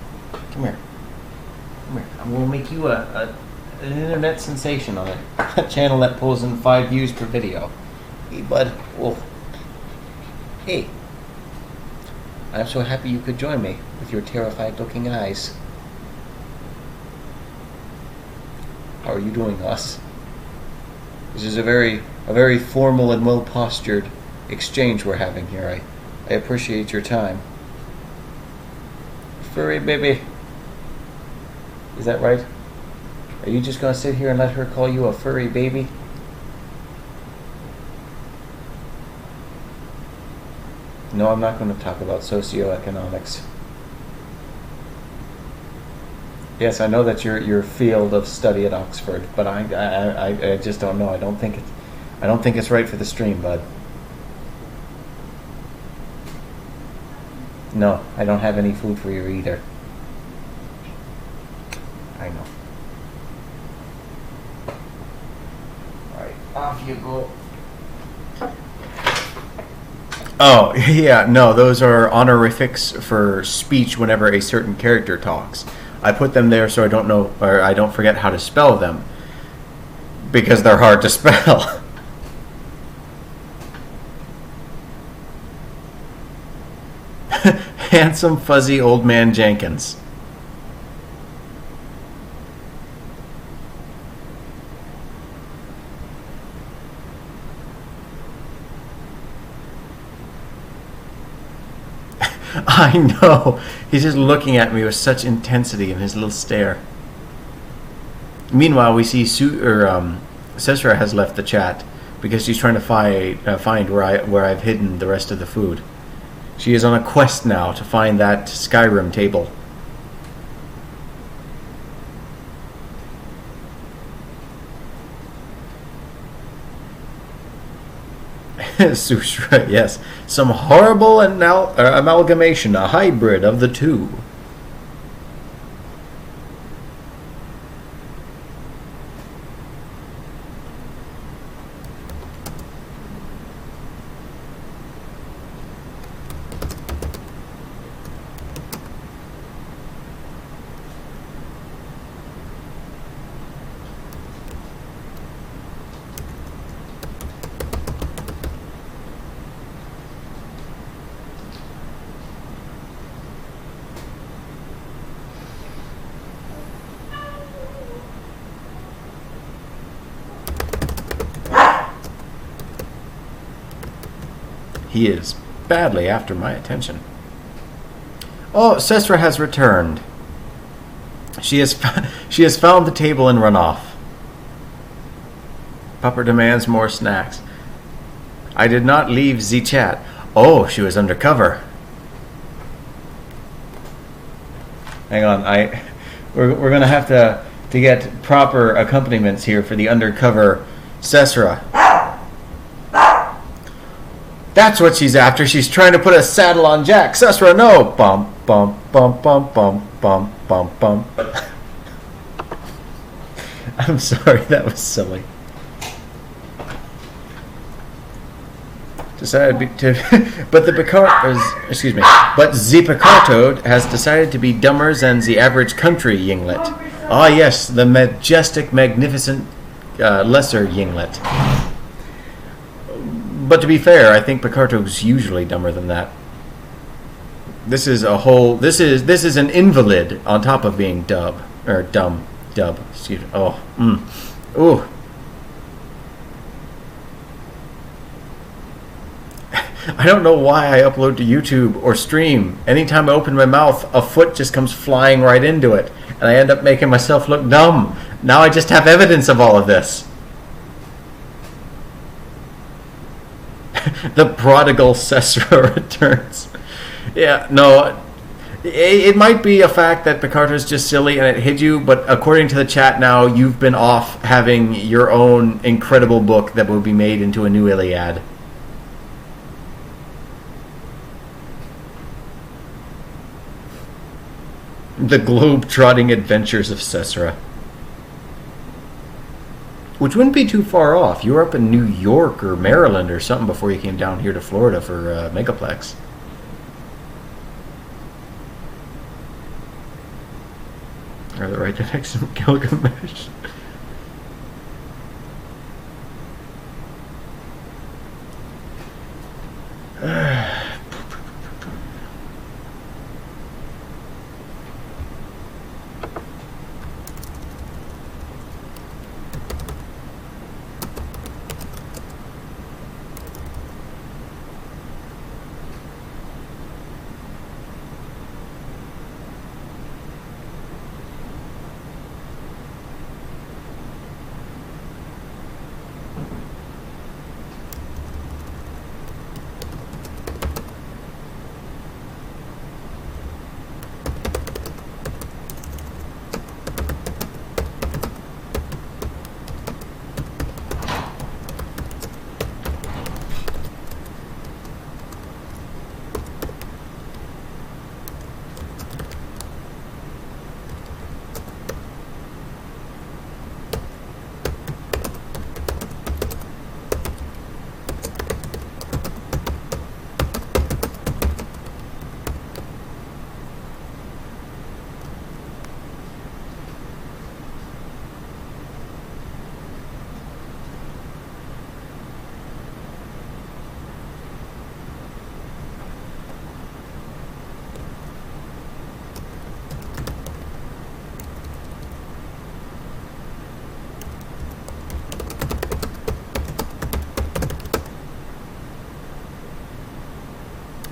Come here. Come here. I'm going to make you an internet sensation on a channel that pulls in 5 views per video. Hey, bud. Whoa. Hey. I'm so happy you could join me with your terrified-looking eyes. How are you doing, Us? This is a very formal and well-postured exchange we're having here. I appreciate your time. Furry baby. Is that right? Are you just going to sit here and let her call you a furry baby? No, I'm not going to talk about socioeconomics. Yes, I know that's your field of study at Oxford, but I just don't know. I don't think it's right for the stream, bud. No, I don't have any food for you either. I know. Alright, off you go. Oh, yeah, no, those are honorifics for speech whenever a certain character talks. I put them there so I don't know, or I don't forget how to spell them, because they're hard to spell. Handsome, fuzzy old man Jenkins. I know. He's just looking at me with such intensity in his little stare. Meanwhile, we see Sesra has left the chat because she's trying to find where I've hidden the rest of the food. She is on a quest now to find that Skyrim table. Sushra, yes. Some horrible amalgamation, a hybrid of the two. He is badly after my attention. Oh, Sesra has returned. She has found the table and run off. Pupper demands more snacks. I did not leave the chat. Oh, she was undercover. Hang on, we're gonna have to get proper accompaniments here for the undercover Sesra. That's what she's after. She's trying to put a saddle on Jack. Sesra, no! Bum, bum, bum, bum, bum, bum, bum, bum. I'm sorry, that was silly. decided to, but the excuse me, but the Picarto has decided to be dumber than the average country yinglet. Ah, yes, the majestic, magnificent, lesser yinglet. But to be fair, I think Picarto's usually dumber than that. This is a whole. This is an invalid on top of being dumb. Excuse me. Oh, ooh. I don't know why I upload to YouTube or stream. Anytime I open my mouth, a foot just comes flying right into it, and I end up making myself look dumb. Now I just have evidence of all of this. The prodigal Cesra returns. Yeah, no, it might be a fact that Picarto's just silly and it hid you, but according to the chat now, you've been off having your own incredible book that will be made into a new Iliad. The globe-trotting adventures of Cesra. Which wouldn't be too far off. You were up in New York or Maryland or something before you came down here to Florida for Megaplex. Are they right next to Gilgamesh?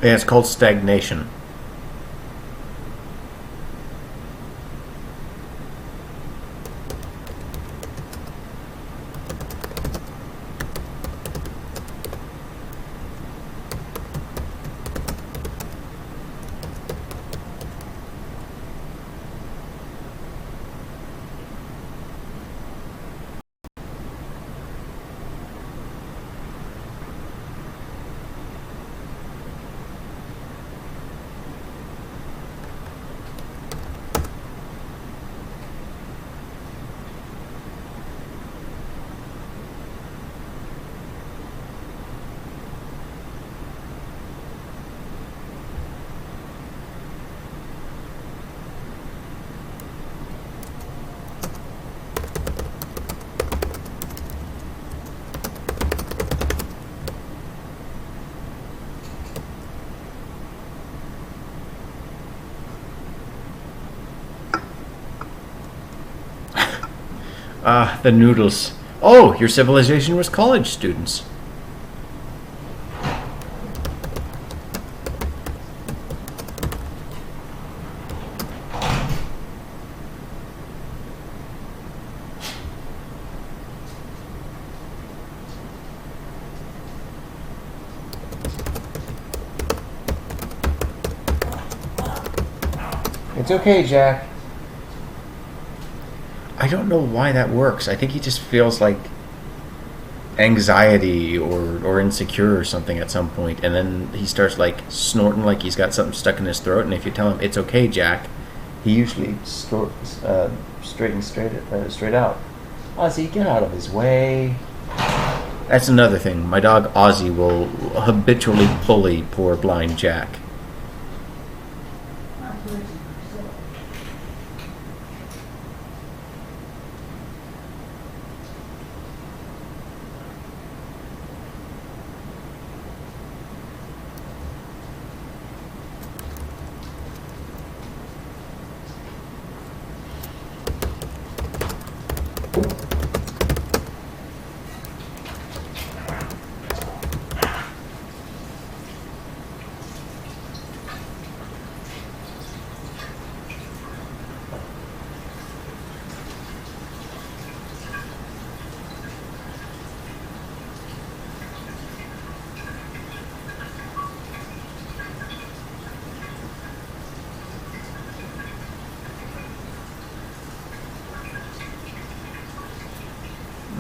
Yeah, it's called stagnation. Ah, the noodles. Oh, your civilization was college students. It's okay, Jack. I don't know why that works. I think he just feels like anxiety or insecure or something at some point, and then he starts like snorting like he's got something stuck in his throat. And if you tell him it's okay, Jack, he usually straightens straight out. Ozzy, get out of his way. That's another thing. My dog Ozzy will habitually bully poor blind Jack.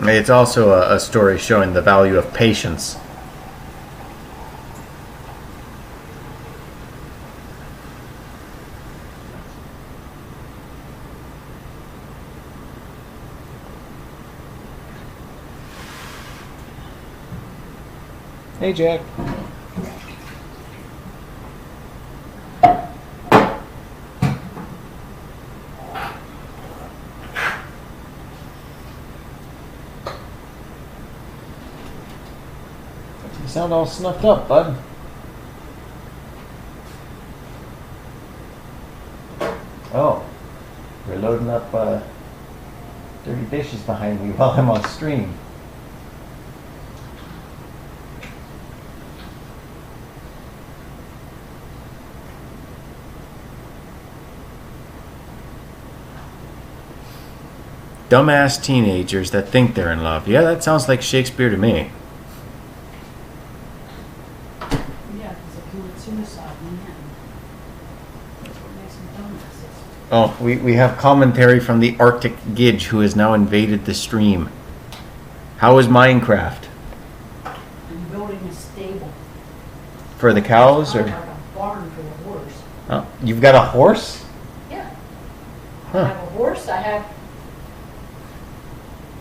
It's also a story showing the value of patience. Hey, Jack. You sound all snuffed up, bud. Oh, you're loading up dirty dishes behind me while I'm on stream. Dumbass teenagers that think they're in love. Yeah, that sounds like Shakespeare to me. Yeah, because they commit suicide in the end. That's what makes them dumbasses. Oh, we have commentary from the Arctic Gidge, who has now invaded the stream. How is Minecraft? I'm building a stable. For the cows, Like or? a barn for the horse. Oh, you've got a horse? Yeah. Huh. I have a horse, I have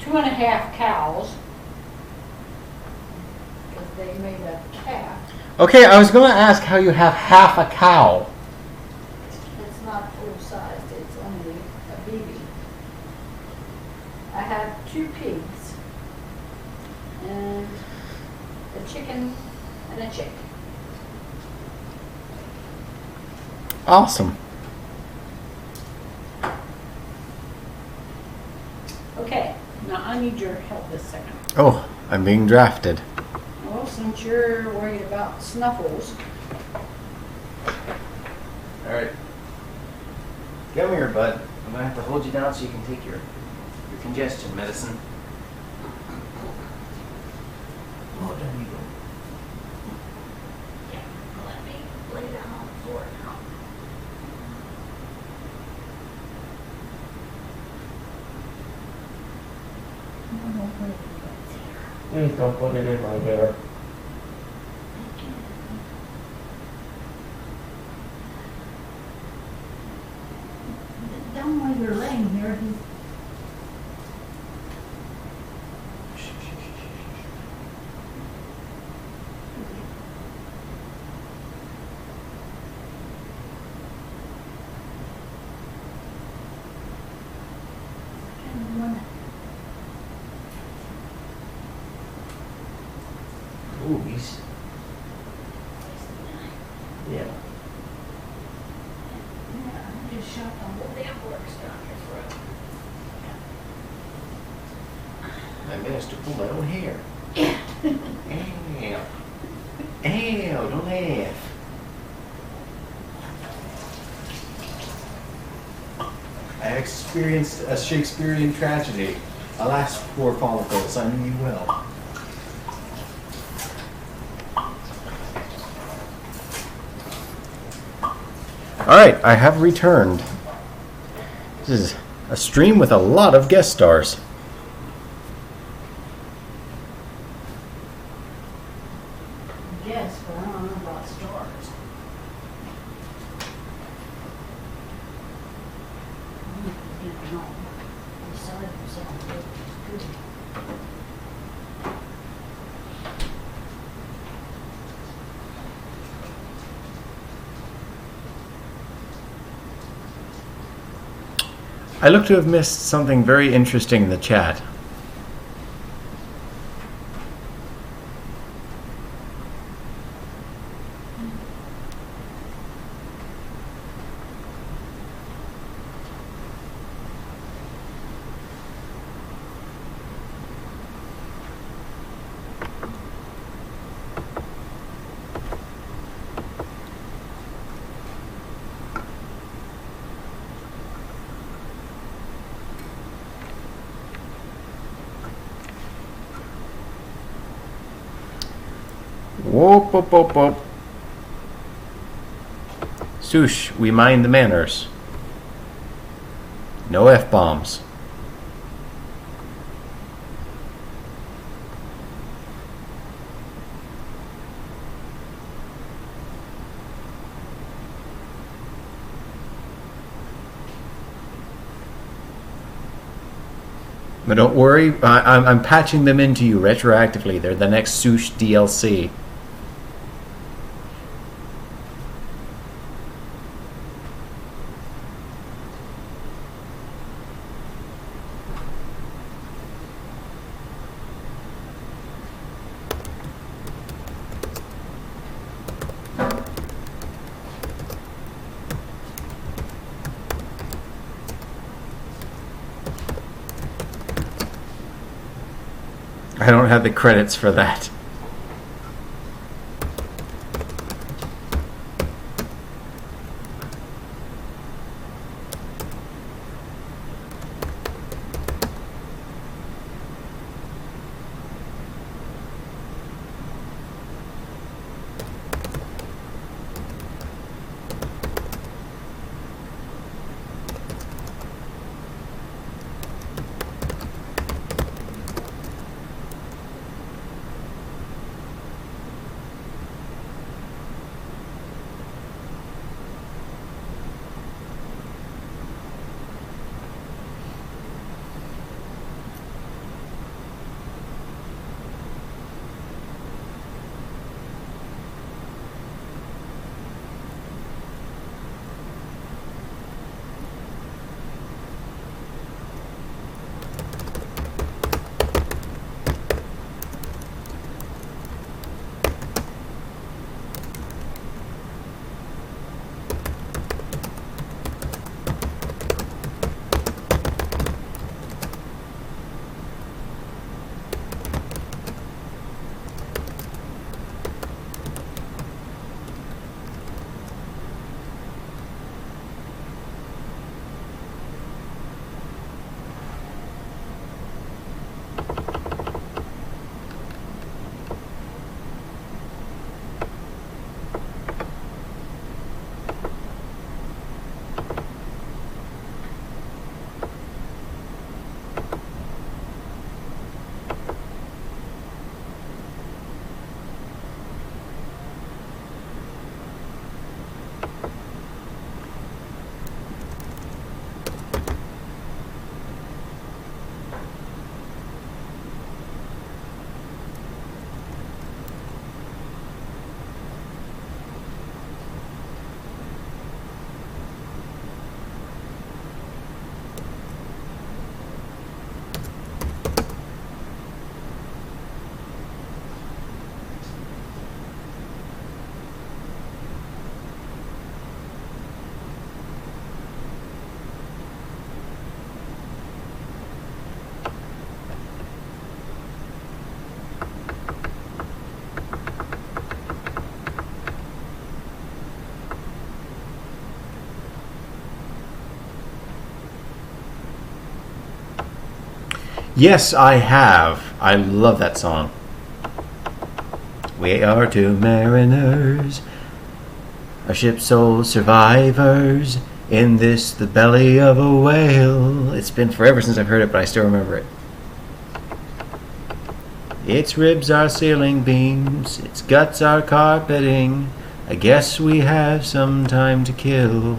2.5 cows. Because they made a calf. Okay, I was going to ask how you have half a cow. It's not full-sized, it's only a baby. I have 2 pigs. And a chicken and a chick. Awesome. Okay, now I need your help this second. Oh, I'm being drafted. Well, since you're worried about snuffles, All right. Come here, bud. I'm going to have to hold you down so you can take your congestion medicine. Oh, there you go. let me lay down on the floor now. Please don't put it in my hair. Down while you're laying here, he's Ooh, he's... Yeah. I just shot the whole damn works down your throat. I managed to pull my own hair. Ew. Ew, don't laugh. I experienced a Shakespearean tragedy. Alas, poor follicles, I knew you well. Alright, I have returned. This is a stream with a lot of guest stars. Yes, but I don't know about stars. You know, decide yourself what is good. I look to have missed something very interesting in the chat. Whoop, whoop, whoop, whoop. Sush, we mind the manners. No F-bombs. But don't worry, I'm patching them into you retroactively. They're the next Sush DLC. I don't have the credits for that. Yes, I have. I love that song. We are two mariners, our ship's sole survivors, in this the belly of a whale. It's been forever since I've heard it, but I still remember it. Its ribs are ceiling beams, its guts are carpeting. I guess we have some time to kill.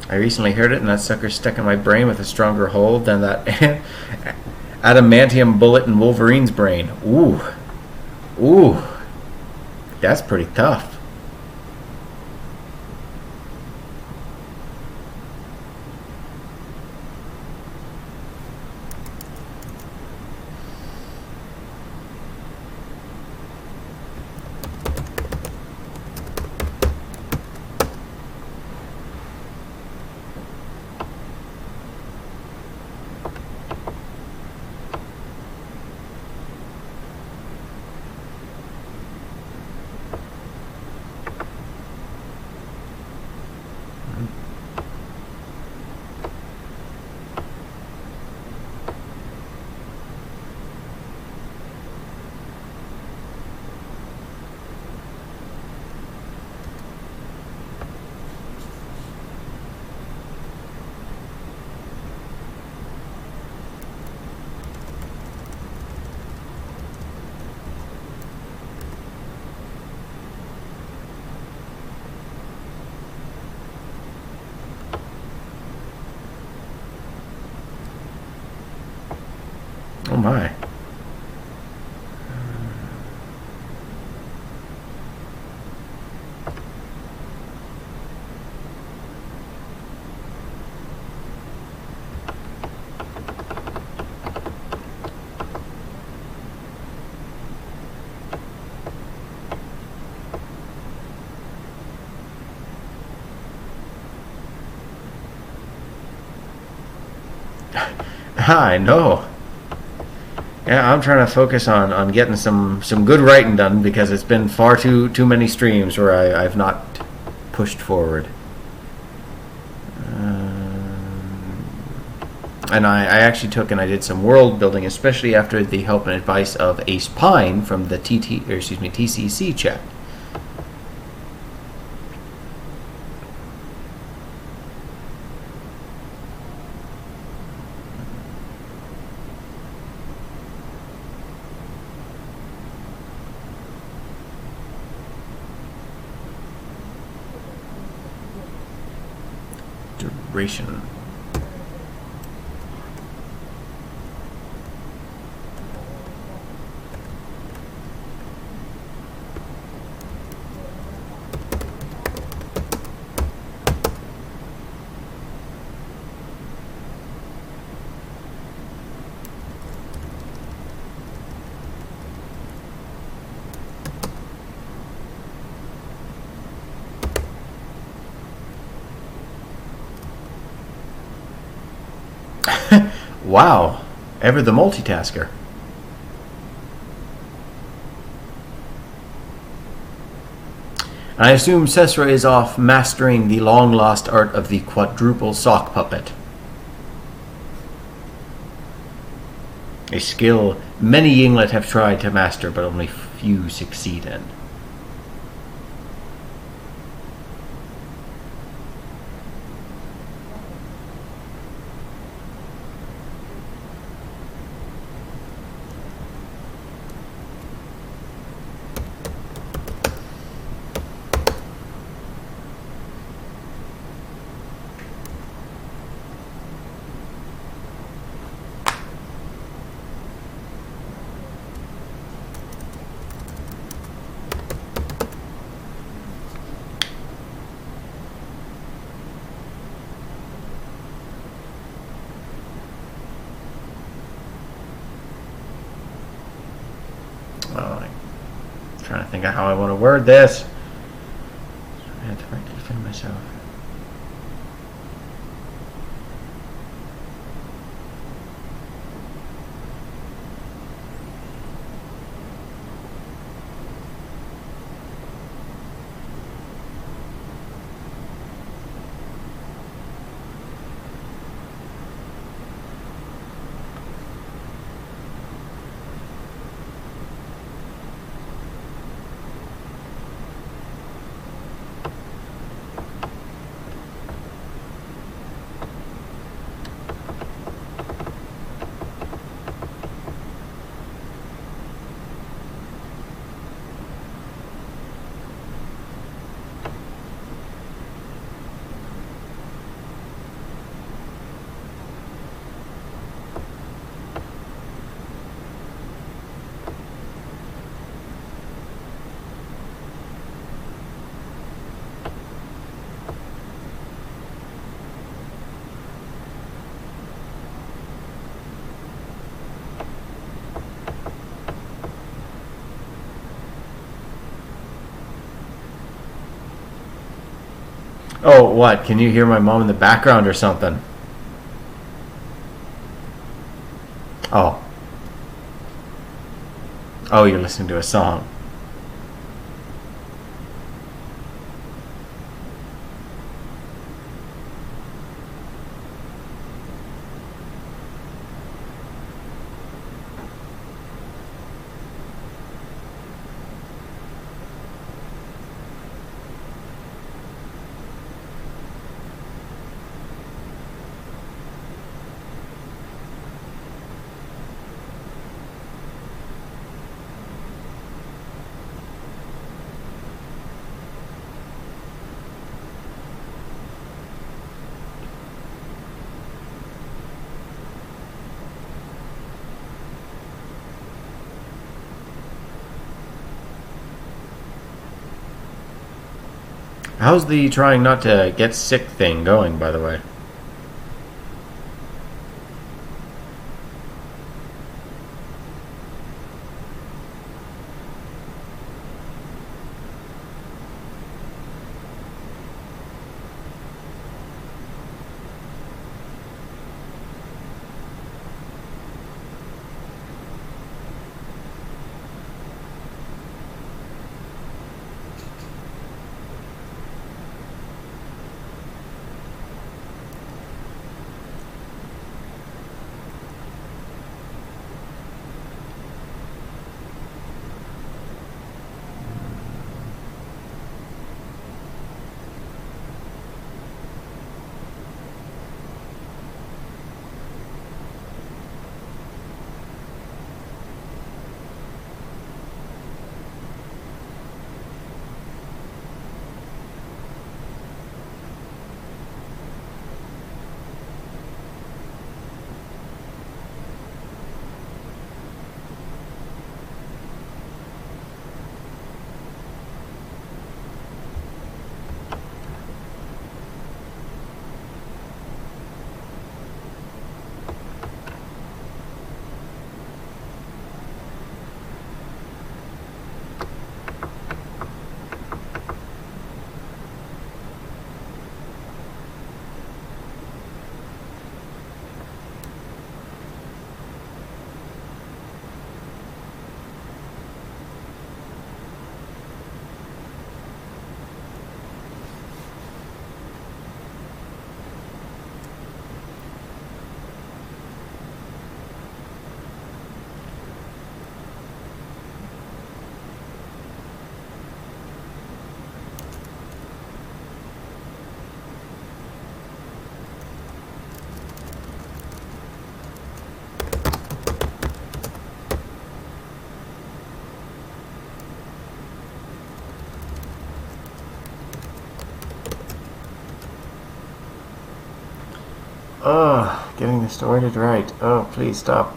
I recently heard it, and that sucker stuck in my brain with a stronger hold than that adamantium bullet in Wolverine's brain. Ooh. Ooh. That's pretty tough. Oh my. I know. Yeah, I'm trying to focus on getting some good writing done because it's been far too many streams where I've not pushed forward. And I actually took and I did some world building, especially after the help and advice of Ace Pine from the TCC chat. Duration. Wow, ever the multitasker. I assume Cesra is off mastering the long-lost art of the quadruple sock puppet. A skill many Yinglet have tried to master, but only few succeed in. Well, I'm trying to think of how I want to word this. I have to right defend myself. Oh, what? Can you hear my mom in the background or something? Oh. Oh, you're listening to a song. How's the trying not to get sick thing going, by the way? Oh, getting this ordered right. Oh, please stop.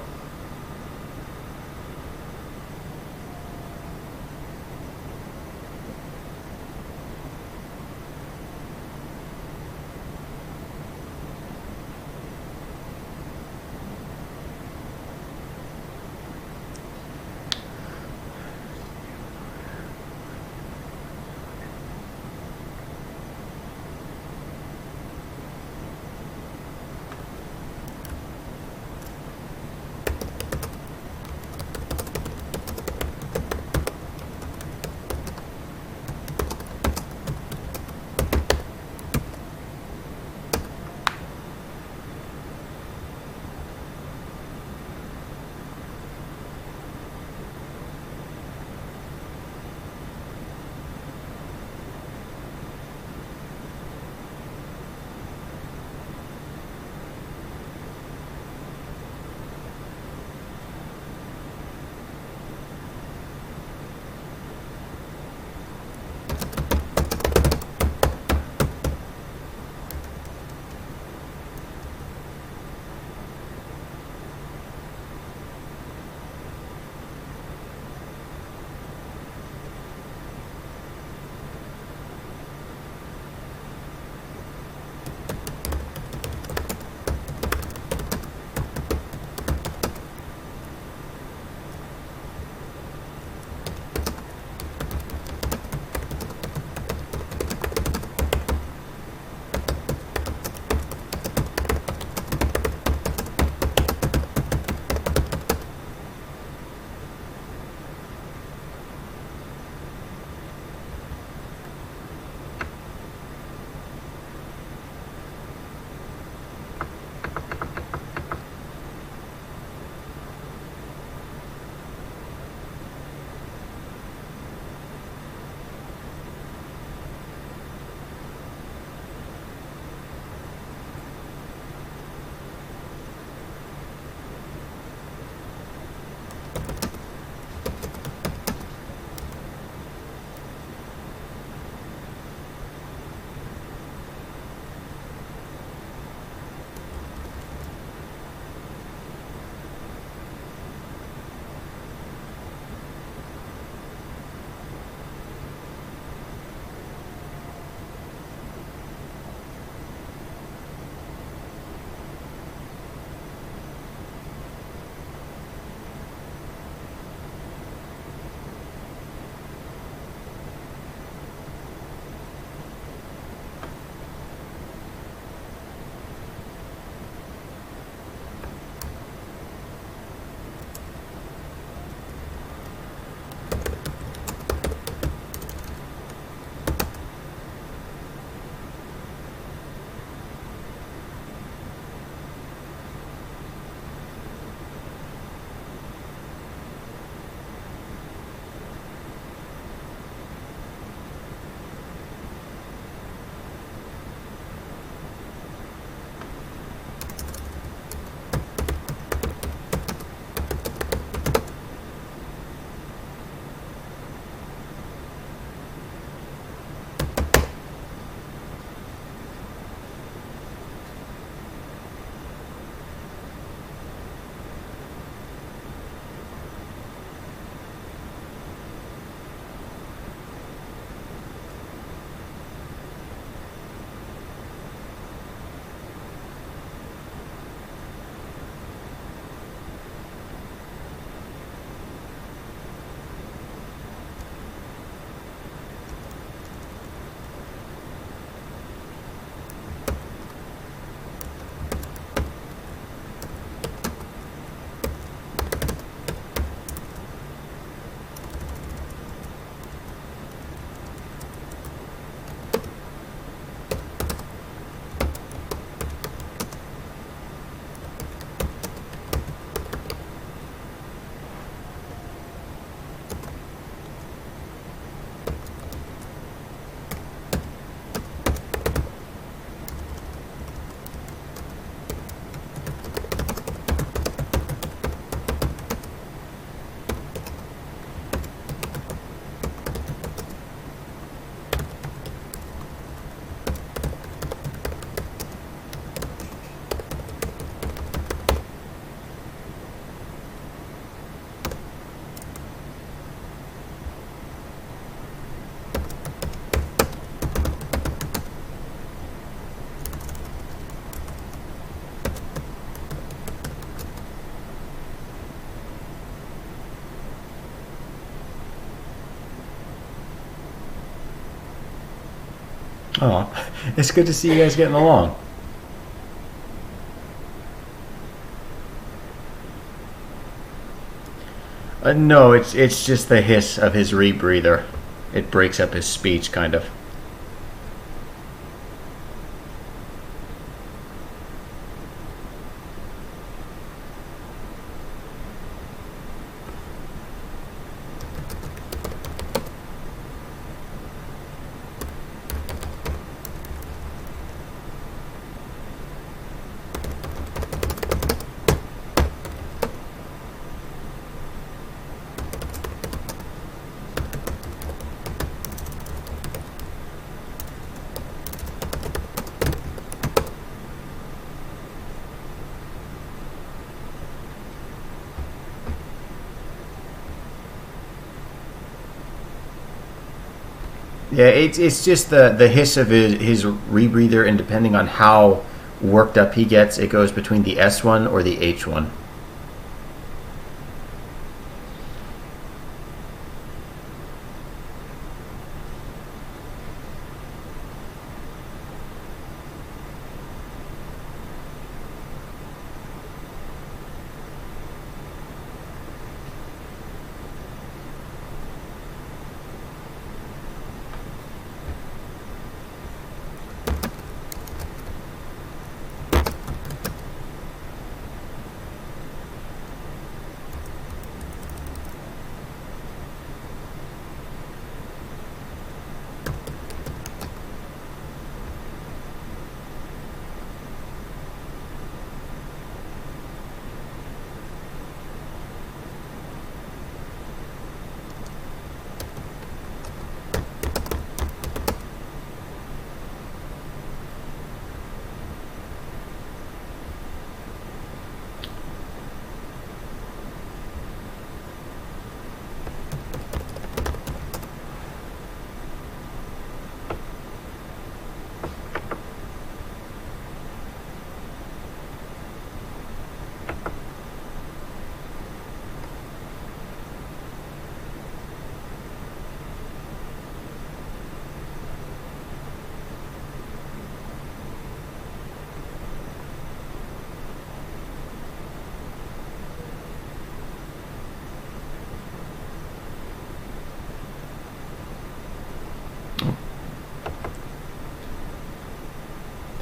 Oh, it's good to see you guys getting along. No, it's just the hiss of his rebreather. It breaks up his speech, kind of. Yeah, it's just the hiss of his rebreather, and depending on how worked up he gets, it goes between the S1 or the H1.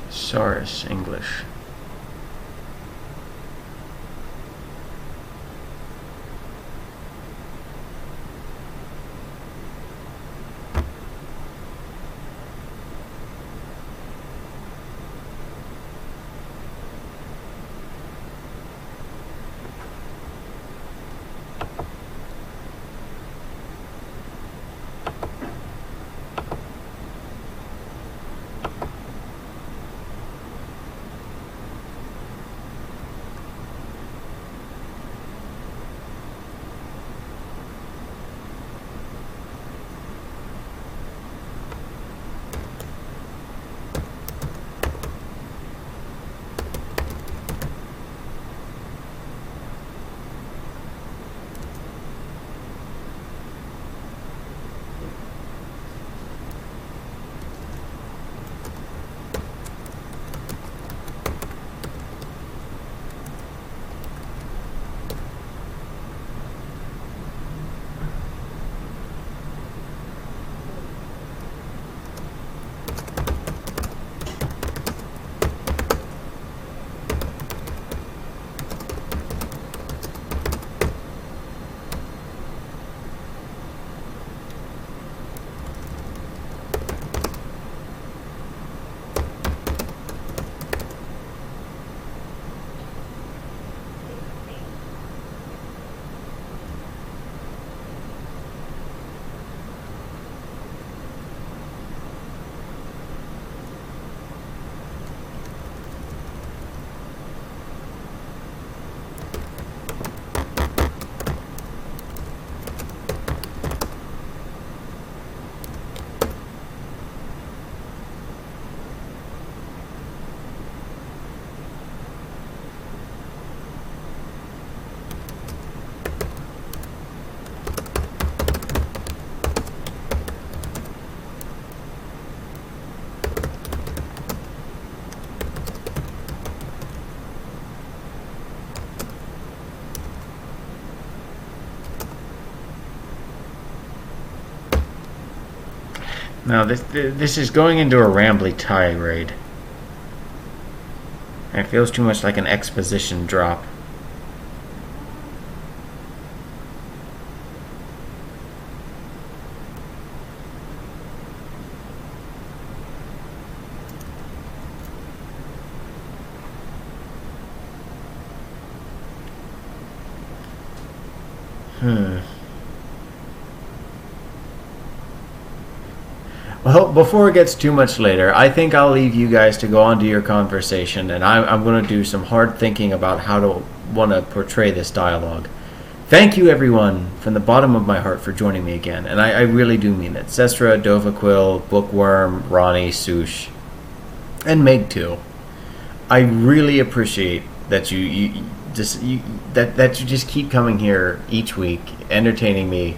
Saurus English. Now, this is going into a rambly tirade. And it feels too much like an exposition drop. Well, before it gets too much later, I think I'll leave you guys to go on to your conversation, and I'm going to do some hard thinking about how to want to portray this dialogue. Thank you, everyone, from the bottom of my heart for joining me again, and I really do mean it. Sestra, Dovahquill, Bookworm, Ronnie, Sush, and Meg too. I really appreciate that you just keep coming here each week, entertaining me,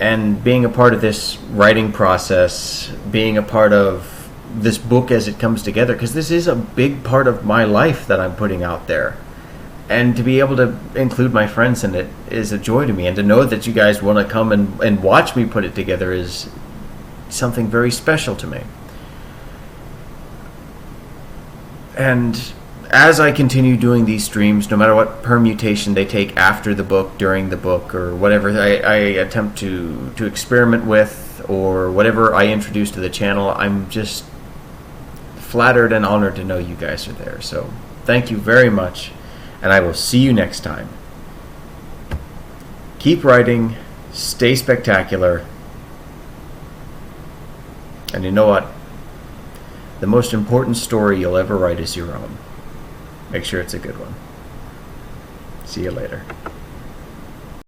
and being a part of this writing process, being a part of this book as it comes together, because this is a big part of my life that I'm putting out there. And to be able to include my friends in it is a joy to me, and to know that you guys want to come and watch me put it together is something very special to me. And as I continue doing these streams, no matter what permutation they take after the book, during the book, or whatever I attempt to experiment with, or whatever I introduce to the channel, I'm just flattered and honored to know you guys are there. So thank you very much, and I will see you next time. Keep writing, stay spectacular, and you know what? The most important story you'll ever write is your own. Make sure it's a good one. See you later.